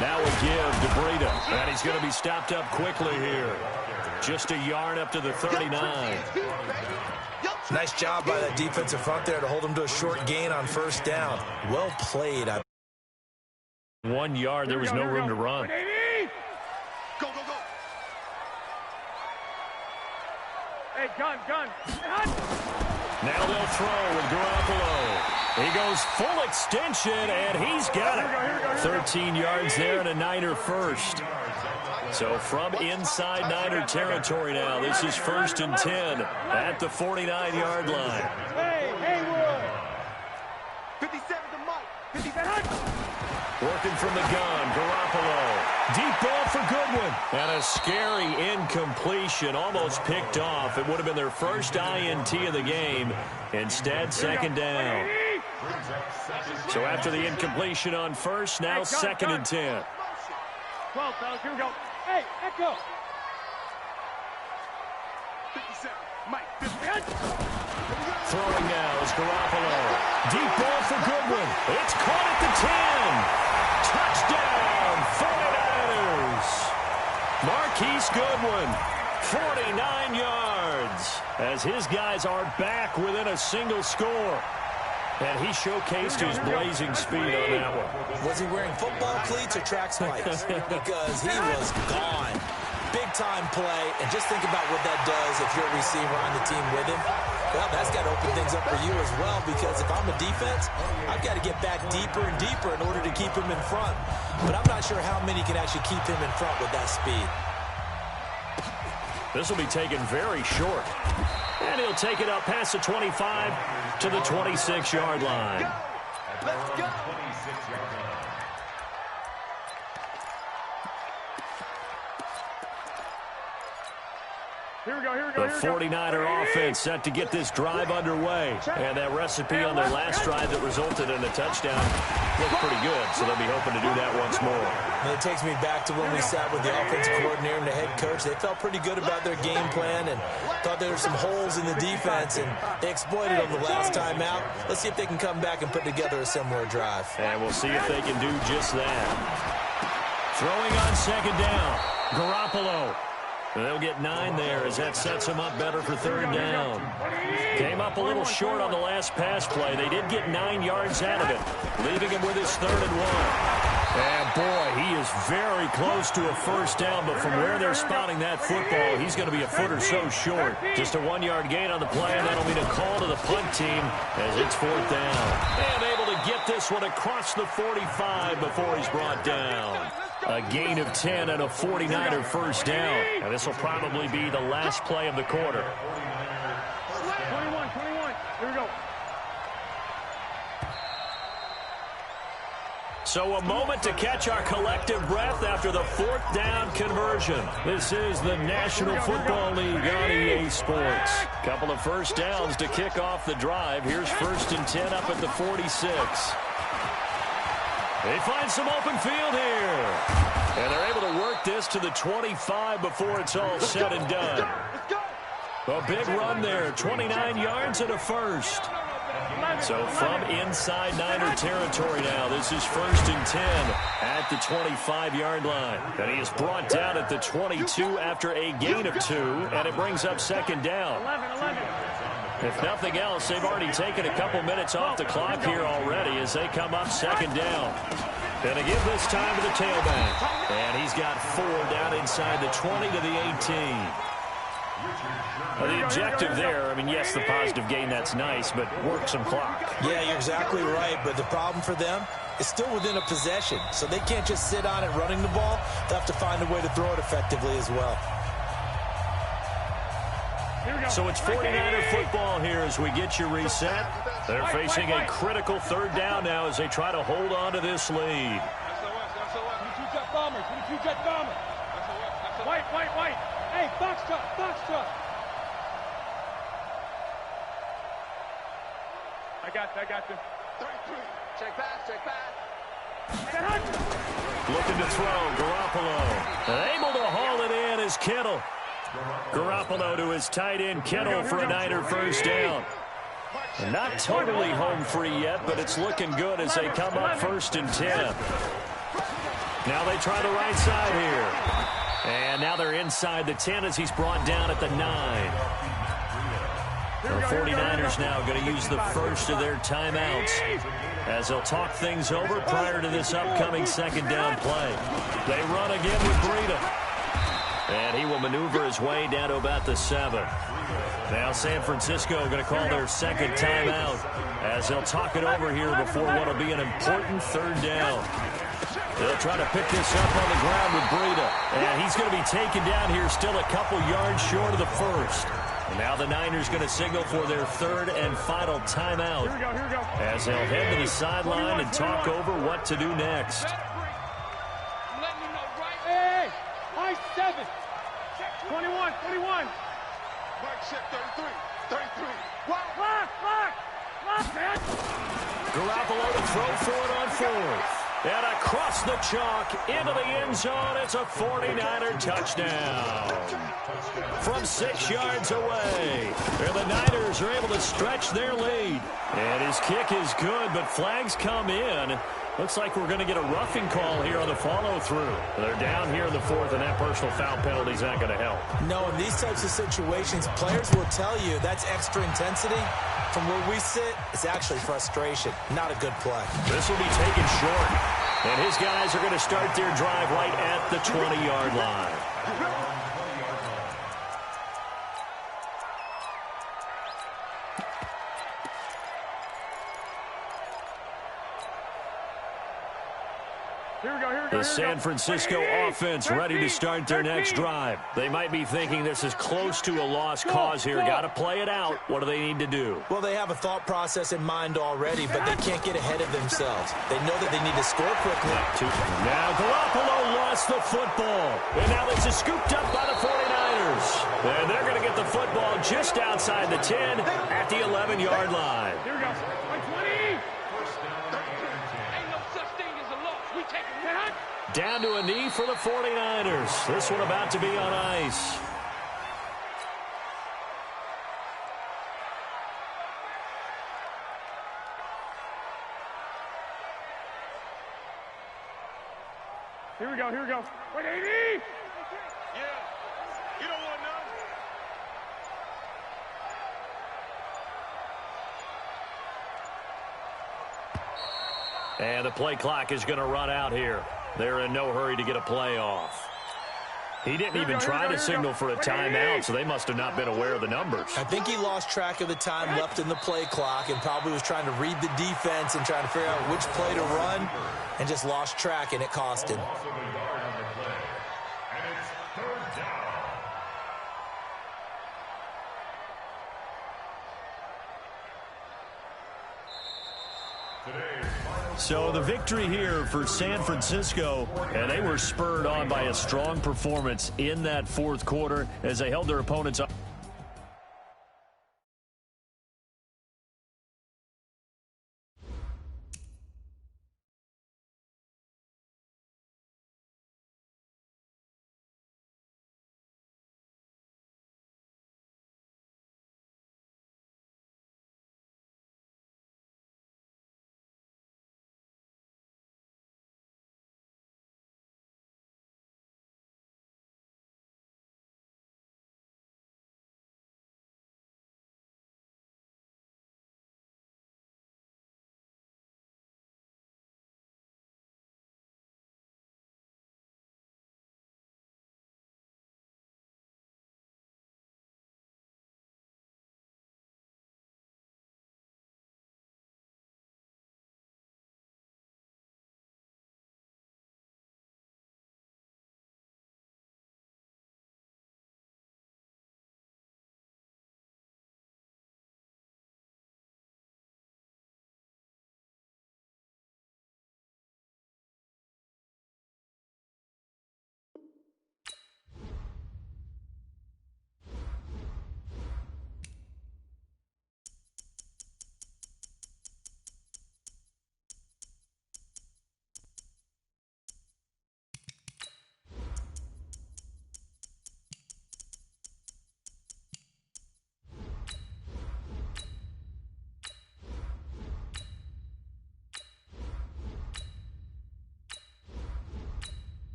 Now a give to Breida. And he's going to be stopped up quickly here. Just a yard up to the 39. Nice job by that defensive front there to hold him to a short gain on 1st down. Well played. 1 yard. There was no room to run. Go. Hey, gun. Now they'll throw with Garoppolo. He goes full extension, and he's got it. 13 yards there and a Niner first. So from inside Niner territory now, this is 1st and 10 at the 49-yard line. Hey, Haywood. 57 to Mike. 57. Working from the gun, Garoppolo. Deep ball for Goodwin. And a scary incompletion, almost picked off. It would have been their first INT of the game. Instead, second down. So after the incompletion on first, now second and 10. 12, fellas, here we go. Hey, echo. 57, Mike, 50. Throwing now is Garoppolo. Deep ball for Goodwin. It's caught at the 10. Touchdown, 49ers. Marquise Goodwin, 49 yards, as his guys are back within a single score. And he showcased his blazing speed on that one. Was he wearing football cleats or track spikes? Because he was gone. Big-time play, and just think about what that does if you're a receiver on the team with him. Well, that's got to open things up for you as well, because if I'm a defense, I've got to get back deeper and deeper in order to keep him in front. But I'm not sure how many can actually keep him in front with that speed. This will be taken very short. And he'll take it up past the 25 to the 26-yard line. Let's go. Here we go, here we go, The 49er offense set to get this drive underway. And that recipe on their last drive that resulted in a touchdown looked pretty good, so they'll be hoping to do that once more. And it takes me back to when we sat with the offensive coordinator and the head coach. They felt pretty good about their game plan and thought there were some holes in the defense, and they exploited them the last time out. Let's see if they can come back and put together a similar drive. And we'll see if they can do just that. Throwing on second down, Garoppolo. They'll get 9 there as that sets them up better for third down. Came up a little short on the last pass play. They did get 9 yards out of it, leaving him with his 3rd and 1. And, boy, he is very close to a first down, but from where they're spotting that football, he's going to be a foot or so short. Just a 1-yard gain on the play, and that'll mean a call to the punt team as it's 4th down. And able to get this one across the 45 before he's brought down. A gain of 10 and a 49er first down. And this will probably be the last play of the quarter. 21. Here we go. So a moment to catch our collective breath after the 4th down conversion. This is the National Football League on EA Sports. Couple of first downs to kick off the drive. Here's 1st and 10 up at the 46. They find some open field here. And they're able to work this to the 25 before it's all said and done. A big run there, 29 yards and a first. So from inside Niner territory now, this is 1st and 10 at the 25-yard line. And he is brought down at the 22 after a gain of 2, and it brings up second down. 11. If nothing else, they've already taken a couple minutes off the clock here already as they come up second down. And they give this time to the tailback. And he's got 4 down inside the 20 to the 18. The objective there, I mean, yes, the positive gain, that's nice, but work some clock. Yeah, you're exactly right, but the problem for them is still within a possession, so they can't just sit on it running the ball. They'll have to find a way to throw it effectively as well. So it's 49er football here as we get you reset. They're facing a critical 3rd down now as they try to hold on to this lead. Two-jet bombers. White. Hey, Foxtrot. I got you. 3-3. Check pass. Looking to throw, Garoppolo. And able to haul it in is Kittle. Garoppolo to his tight end, Kittle, for a Niner first down. And not totally home free yet, but it's looking good as they come up 1st and 10. Now they try the right side here. And now they're inside the 10 as he's brought down at the 9. The 49ers now going to use the first of their timeouts as they'll talk things over prior to this upcoming second down play. They run again with Breida. And he will maneuver his way down to about the 7. Now San Francisco going to call their second timeout as they'll talk it over here before what will be an important 3rd down. They'll try to pick this up on the ground with Breida. And he's going to be taken down here still a couple yards short of the first. And now the Niners going to signal for their 3rd and final timeout as they'll head to the sideline and talk over what to do next. Let me know Hey, high 7. 21, 21. Mike check 33, 33. Lock. Garoppolo to throw for it on fourth. And across the chalk into the end zone. It's a 49er touchdown. From 6 yards away. And the Niners are able to stretch their lead. And his kick is good, but flags come in. Looks like we're going to get a roughing call here on the follow-through. They're down here in the fourth, and that personal foul penalty is not going to help. No, in these types of situations, players will tell you that's extra intensity. From where we sit, it's actually frustration. Not a good play. This will be taken short. And his guys are going to start their drive right at the 20-yard line. The San Francisco offense ready to start their next drive. They might be thinking this is close to a lost cause here. Got to play it out. What do they need to do? Well, they have a thought process in mind already, but they can't get ahead of themselves. They know that they need to score quickly. Now Garoppolo lost the football. And now this is scooped up by the 49ers. And they're going to get the football just outside the 10 at the 11-yard line. Here we go. 20. Ain't no such thing as a loss. We take it. Down to a knee for the 49ers. This one about to be on ice. Here we go. Wait, 80! Yeah. You don't want none. And the play clock is going to run out here. They're in no hurry to get a play off. He didn't even try to signal for a timeout, so they must have not been aware of the numbers. I think he lost track of the time left in the play clock and probably was trying to read the defense and trying to figure out which play to run and just lost track, and it cost him. So the victory here for San Francisco, and they were spurred on by a strong performance in that fourth quarter as they held their opponents up.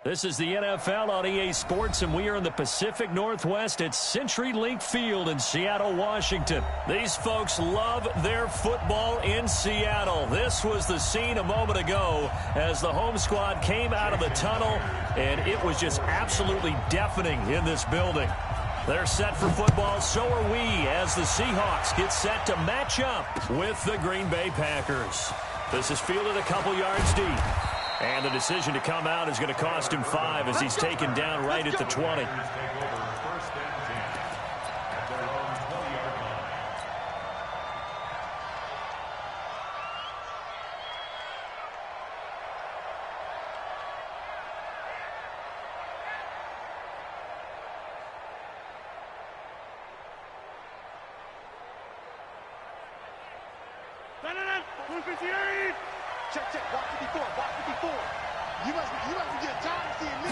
This is the NFL on EA Sports, and we are in the Pacific Northwest at CenturyLink Field in Seattle, Washington. These folks love their football in Seattle. This was the scene a moment ago as the home squad came out of the tunnel, and it was just absolutely deafening in this building. They're set for football, so are we, as the Seahawks get set to match up with the Green Bay Packers. This is fielded a couple yards deep. And the decision to come out is going to cost him 5 as he's taken down right at the 20. Check, check. Watch 54. Watch 54. You must be getting tired of seeing me.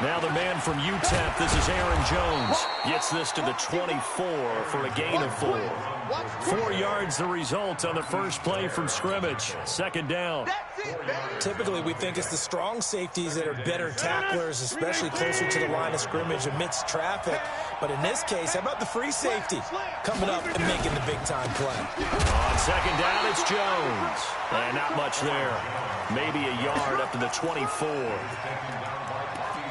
Now the man from UTEP, this is Aaron Jones. Gets this to the 24 for a gain of 4. 4 yards the result on the first play from scrimmage. Second down. Typically, we think it's the strong safeties that are better tacklers, especially closer to the line of scrimmage amidst traffic. But in this case, how about the free safety coming up and making the big-time play? On second down, it's Jones. And not much there. Maybe a yard up to the 24.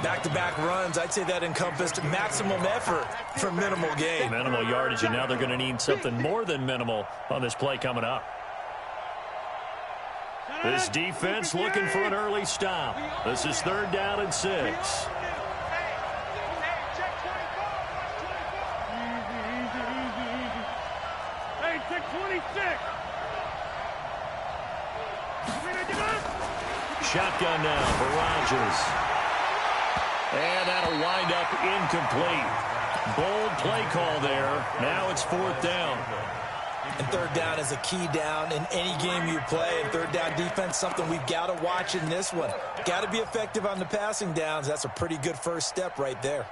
Back-to-back runs, I'd say that encompassed maximum effort for minimal gain. Minimal yardage, and now they're going to need something more than minimal on this play coming up. This defense looking for an early stop. This is 3rd down and 6. Hey, check 26. Shotgun now for Rodgers. And that'll wind up incomplete. Bold play call there. Now it's 4th down. And 3rd down is a key down in any game you play. And 3rd down defense, something we've got to watch in this one. Got to be effective on the passing downs. That's a pretty good first step right there.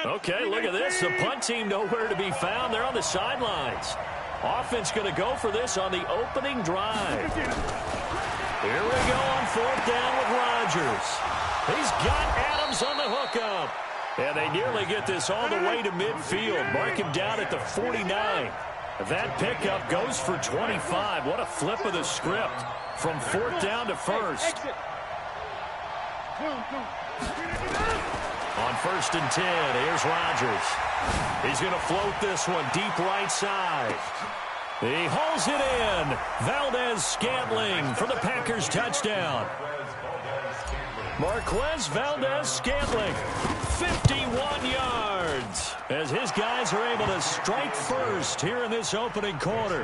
Okay, look at this. The punt team nowhere to be found. They're on the sidelines. Offense going to go for this on the opening drive. Here we go on 4th down with Rodgers. He's got Adams on the hookup. And they nearly get this all the way to midfield. Mark him down at the 49. That pickup goes for 25. What a flip of the script from 4th down to 1st. On 1st and 10, here's Rodgers. He's going to float this one deep right side. He hauls it in. Valdez-Scantling for the Packers touchdown. Marquez Valdez-Scantling, 51 yards, as his guys are able to strike first here in this opening quarter.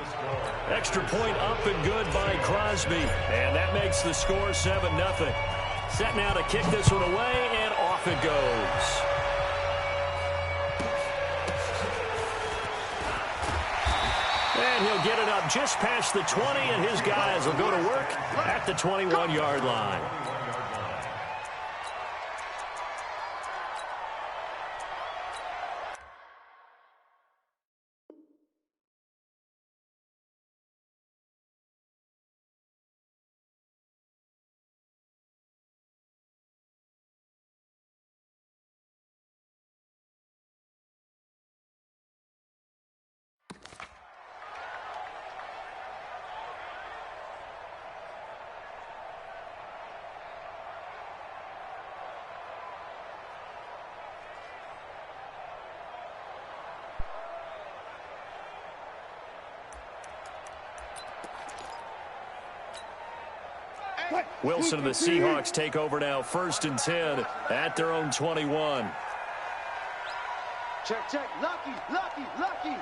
Extra point up and good by Crosby, and that makes the score 7-0. Set now to kick this one away, and off it goes. And he'll get it up just past the 20, and his guys will go to work at the 21-yard line. Wilson and the Seahawks take over now, 1st and 10 at their own 21. Check, check. Lucky, lucky, lucky.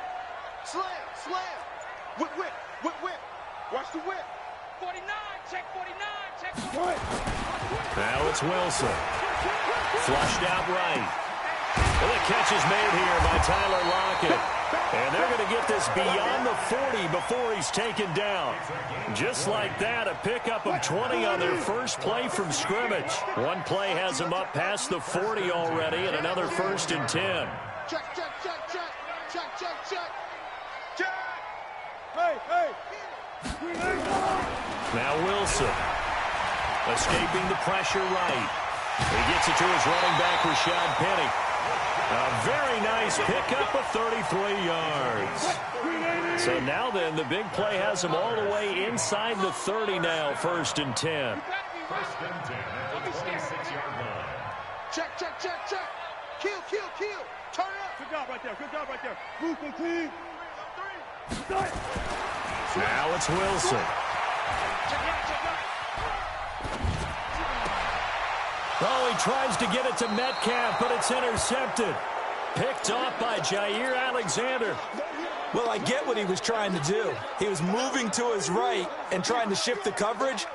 Slam, slam. Whip, whip, whip, whip. Watch the whip. 49, check 49, check 49. Now it's Wilson. Flushed out right. And the catch is made here by Tyler Lockett. And they're going to get this beyond the 40 before he's taken down. Just like that, a pickup of 20 on their first play from scrimmage. One play has them up past the 40 already, and another 1st and 10. Check, check, check, check. Check, check, check. Check. Hey, hey. Now Wilson. Escaping the pressure right. He gets it to his running back, Rashad Penny. A very nice pickup of 33 yards. So now then, the big play has him all the way inside the 30 now, 1st and 10. 1st and 10 at the 26-yard line. Check, check, check, check. Kill, kill, kill. Turn it up. Good job right there. Good job right there. Move the team. Now it's Wilson. Oh, he tries to get it to Metcalf, but it's intercepted. Picked off by Jair Alexander. Well, I get what he was trying to do. He was moving to his right and trying to shift the coverage,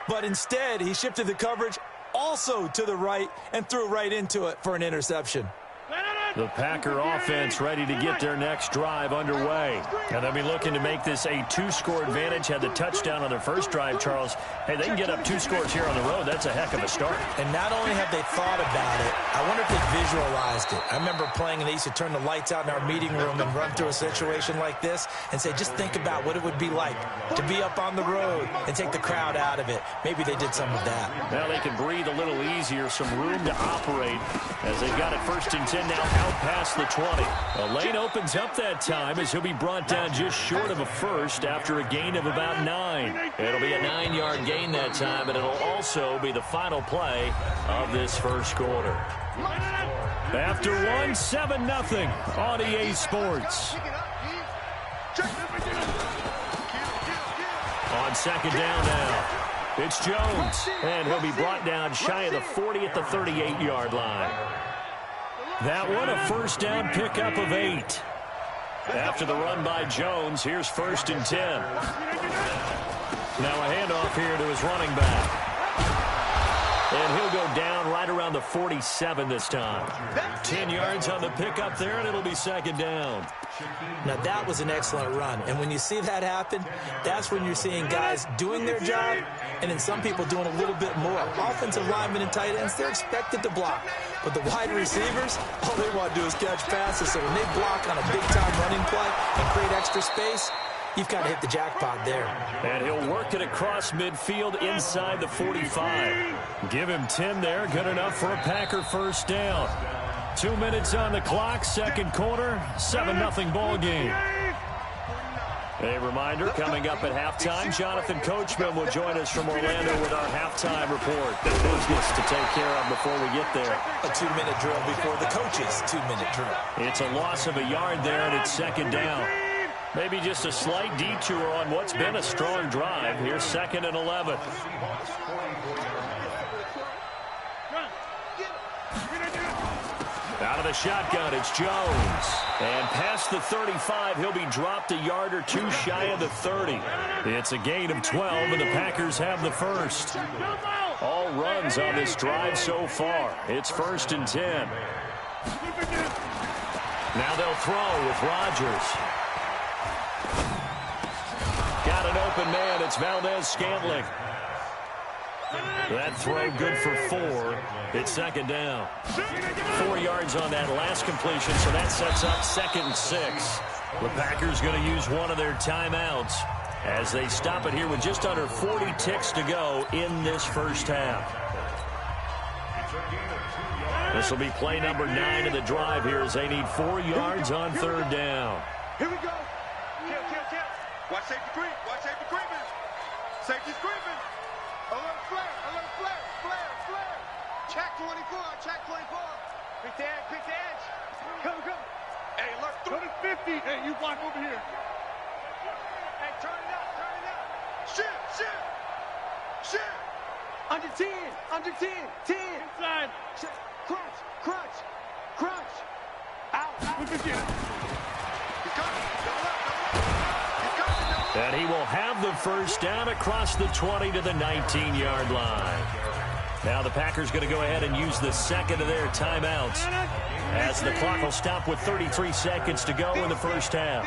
but instead he shifted the coverage also to the right and threw right into it for an interception. The Packer offense ready to get their next drive underway. And they'll be looking to make this a 2-score advantage. Had the touchdown on their first drive, Charles. Hey, they can get up 2 scores here on the road. That's a heck of a start. And not only have they thought about it, I wonder if they visualized it. I remember playing and they used to turn the lights out in our meeting room and run through a situation like this and say, just think about what it would be like to be up on the road and take the crowd out of it. Maybe they did some of that. Now they can breathe a little easier, some room to operate as they've got it 1st and 10 now out past the 20. A lane opens up that time as he'll be brought down just short of a first after a gain of about 9. It'll be a 9-yard gain that time, and it'll also be the final play of this first quarter. After 1, 7-0 on EA Sports. On 2nd down now, it's Jones, and he'll be brought down shy of the 40 at the 38-yard line. That one, a 1st down pickup of 8. After the run by Jones, here's 1st and 10. Now a handoff here to his running back. And he'll go down right around the 47 this time. 10 yards on the pickup there, and it'll be 2nd down. Now, that was an excellent run. And when you see that happen, that's when you're seeing guys doing their job and then some people doing a little bit more. Offensive linemen and tight ends, they're expected to block. But the wide receivers, all they want to do is catch passes. So when they block on a big-time running play and create extra space, you've got to hit the jackpot there. And he'll work it across midfield inside the 45. Give him 10 there. Good enough for a Packer 1st down. 2 minutes on the clock, 2nd quarter, 7-0 ball game. A reminder, coming up at halftime, Jonathan Coachman will join us from Orlando with our halftime report. The business to take care of before we get there. A 2-minute drill before the coach's 2-minute drill. It's a loss of a yard there, and it's 2nd down. Maybe just a slight detour on what's been a strong drive. Here's 2nd and 11. Out of the shotgun, it's Jones. And past the 35, he'll be dropped a yard or 2 shy of the 30. It's a gain of 12, and the Packers have the 1st. All runs on this drive so far. It's 1st and 10. Now they'll throw with Rodgers. Got an open man. It's Valdez-Scantling. That throw good for 4. It's 2nd down. 4 yards on that last completion, so that sets up 2nd and 6. The Packers going to use one of their timeouts as they stop it here with just under 40 ticks to go in this first half. This will be play number 9 of the drive here as they need 4 yards on 3rd down. Here we go. Kill, kill, kill. Watch safety creep. Watch safety creeping. Safety's creeping. A little flare. A little flare. Flare. Flare. Check 24. Check 24. Quick the edge. Quick the edge. Come, come. Hey, alert. Go to 50. Hey, you block over here. Hey, turn it up. Turn it up. Shit. Shit. Shit. Under 10. Under 10. 10. Inside. Shit. Crunch. Crunch. Crunch. Out. Out. Look at you. And he will have the 1st down across the 20 to the 19-yard line. Now the Packers going to go ahead and use the second of their timeouts as the clock will stop with 33 seconds to go in the first half.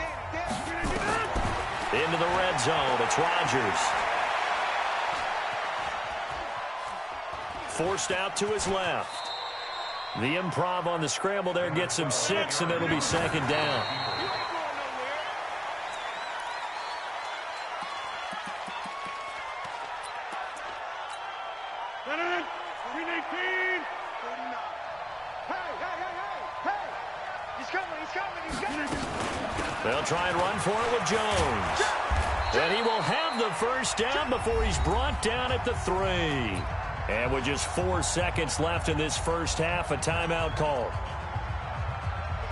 Into the red zone, it's Rodgers. Forced out to his left. The improv on the scramble there gets him 6, and it'll be second down. They'll try and run for it with Jones. And he will have the first down before he's brought down at the 3. And with just 4 seconds left in this first half, a timeout call.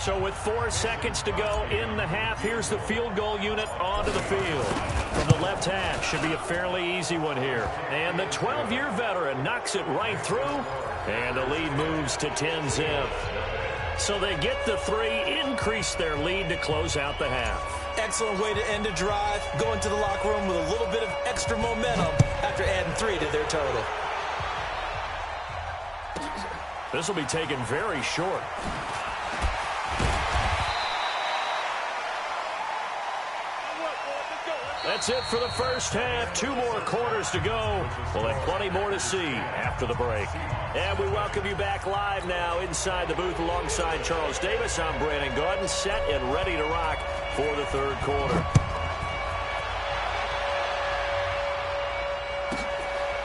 So with 4 seconds to go in the half, here's the field goal unit onto the field. From the left hash, should be a fairly easy one here. And the 12-year veteran knocks it right through. And the lead moves to 10-zip. So they get the 3, increase their lead to close out the half. Excellent way to end a drive. Go into the locker room with a little bit of extra momentum after adding 3 to their total. This will be taken very short. That's it for the first half. 2 more quarters to go. We'll have plenty more to see after the break. And we welcome you back live now inside the booth alongside Charles Davis. I'm Brandon Gordon, set and ready to rock for the third quarter.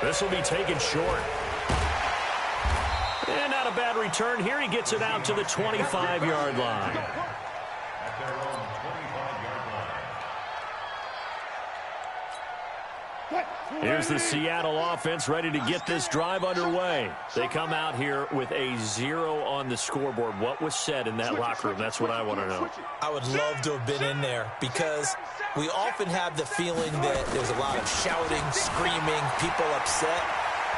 This will be taken short. And not a bad return here. He gets it out to the 25-yard line. Here's the Seattle offense ready to get this drive underway. They come out here with a 0 on the scoreboard. What was said in that locker room? That's what I want to know. I would love to have been in there because we often have the feeling that there's a lot of shouting, screaming, people upset.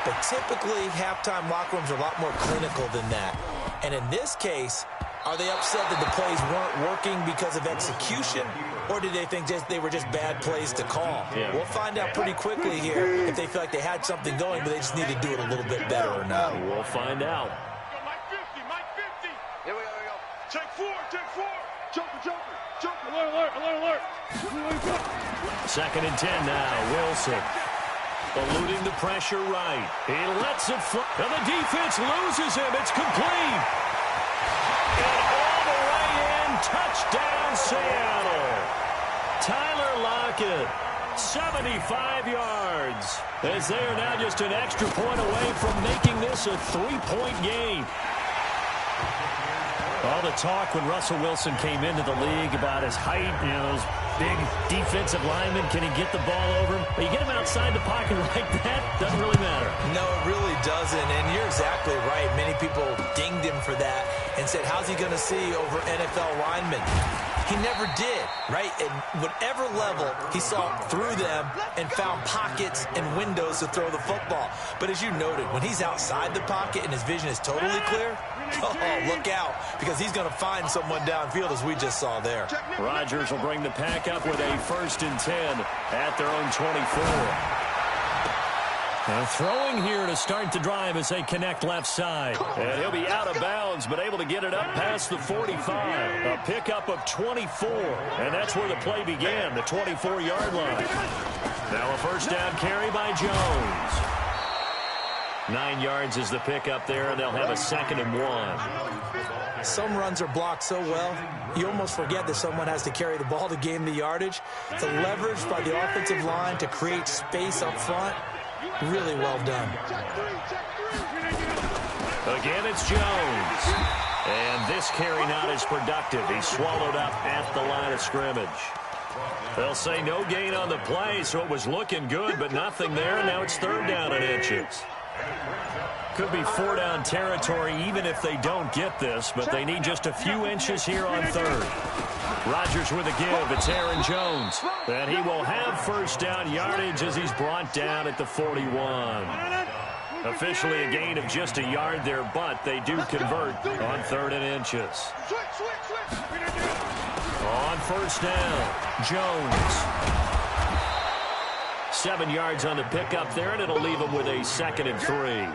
But typically, halftime locker rooms are a lot more clinical than that. And in this case, are they upset that the plays weren't working because of execution? Or did they think they were just bad plays to call? Yeah. We'll find out pretty quickly here if they feel like they had something going, but they just need to do it a little bit better or not. We'll find out. Mike 50, Mike 50. Here we go, Take 4, take 4. Joker. Alert. Second and 10 now, Wilson. Eluding the pressure right. He lets it fly. And the defense loses him. It's complete. And all the way in. Touchdown, Seattle. Tyler Lockett, 75 yards. As they are now just an extra point away from making this a 3-point game. All the talk when Russell Wilson came into the league about his height, those big defensive linemen, can he get the ball over him? But you get him outside the pocket like that, doesn't really matter. No, it really doesn't, and you're exactly right. Many people dinged him for that and said, how's he going to see over NFL linemen? He never did, right? At whatever level, he saw through them and found pockets and windows to throw the football. But as you noted, when he's outside the pocket and his vision is totally clear, oh, look out, because he's going to find someone downfield, as we just saw there. Rodgers will bring the pack up with a 1st and 10 at their own 24. Throwing here to start the drive as they connect left side. And he'll be out of bounds, but able to get it up past the 45. A pickup of 24. And that's where the play began, the 24-yard line. Now a first down carry by Jones. 9 yards is the pickup there, and they'll have a 2nd and 1. Some runs are blocked so well, you almost forget that someone has to carry the ball to gain the yardage. The leverage by the offensive line to create space up front, really well done. Again, it's Jones. And this carry not as productive. He's swallowed up at the line of scrimmage. They'll say no gain on the play, so it was looking good, but nothing there. Now it's 3rd down and inches. Could be 4-down territory even if they don't get this, but they need just a few inches here on 3rd. Rodgers with a give. It's Aaron Jones. And he will have 1st down yardage as he's brought down at the 41. Officially a gain of just a yard there, but they do convert on 3rd and inches. On 1st down, Jones. 7 yards on the pickup there, and it'll leave him with a 2nd and 3.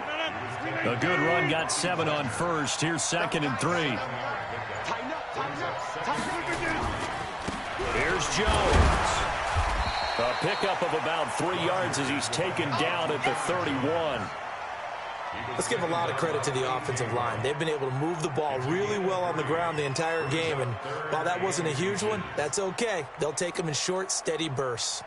A good run got 7 on first. Here's 2nd and 3. Here's Jones. A pickup of about 3 yards as he's taken down at the 31. Let's give a lot of credit to the offensive line. They've been able to move the ball really well on the ground the entire game, and while that wasn't a huge one, that's okay. They'll take them in short, steady bursts.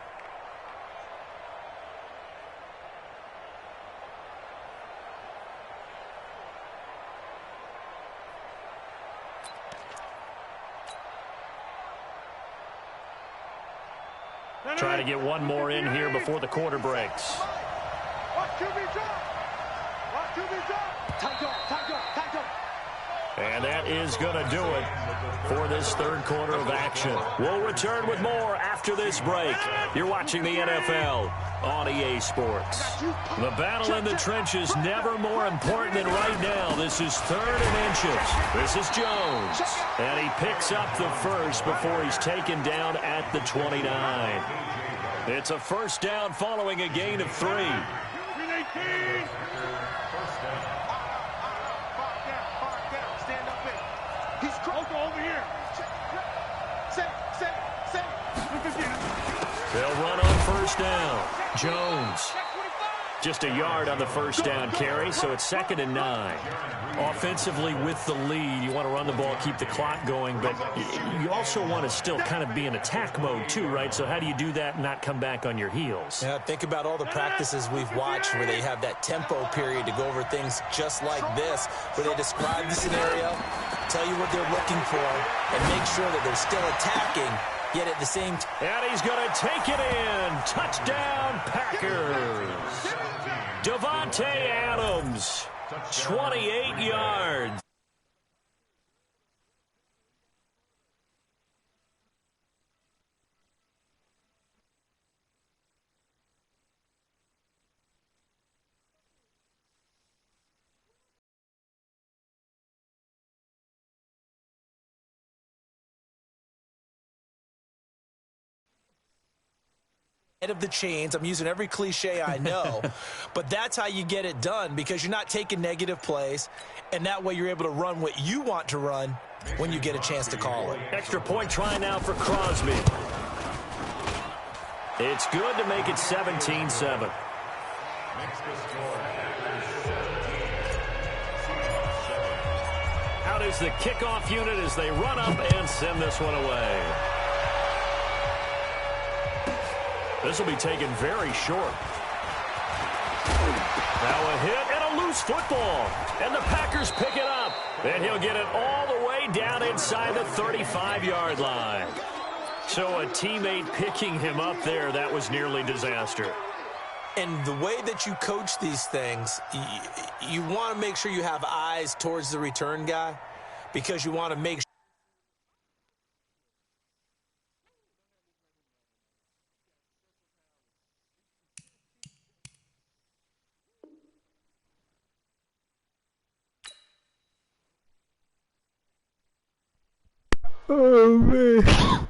Trying to get one more in here before the quarter breaks. And that is going to do it for this third quarter of action. We'll return with more after this break. You're watching the NFL on EA Sports. The battle in the trenches never more important than right now. This is 3rd and inches. This is Jones. And he picks up the first before he's taken down at the 29. It's a first down following a gain of 3. They'll run on first down. Jones. Just a yard on the first down carry, so it's 2nd and 9. Offensively with the lead, you want to run the ball, keep the clock going, but you also want to still kind of be in attack mode too, right? So how do you do that and not come back on your heels? Yeah, think about all the practices we've watched where they have that tempo period to go over things just like this, where they describe the scenario, tell you what they're looking for, and make sure that they're still attacking, yet at the same time. And he's going to take it in. Touchdown, Packers. Devontae Adams, 28 yards. Of the chains. I'm using every cliche I know, but that's how you get it done, because you're not taking negative plays, and that way you're able to run what you want to run when you get a chance to call it. Extra point try now for Crosby. It's good to make it 17-7. Out is the kickoff unit as they run up and send this one away. This will be taken very short. Now a hit and a loose football. And the Packers pick it up. And he'll get it all the way down inside the 35-yard line. So a teammate picking him up there, that was nearly disaster. And the way that you coach these things, you want to make sure you have eyes towards the return guy, because you want to make sure. Oh, man.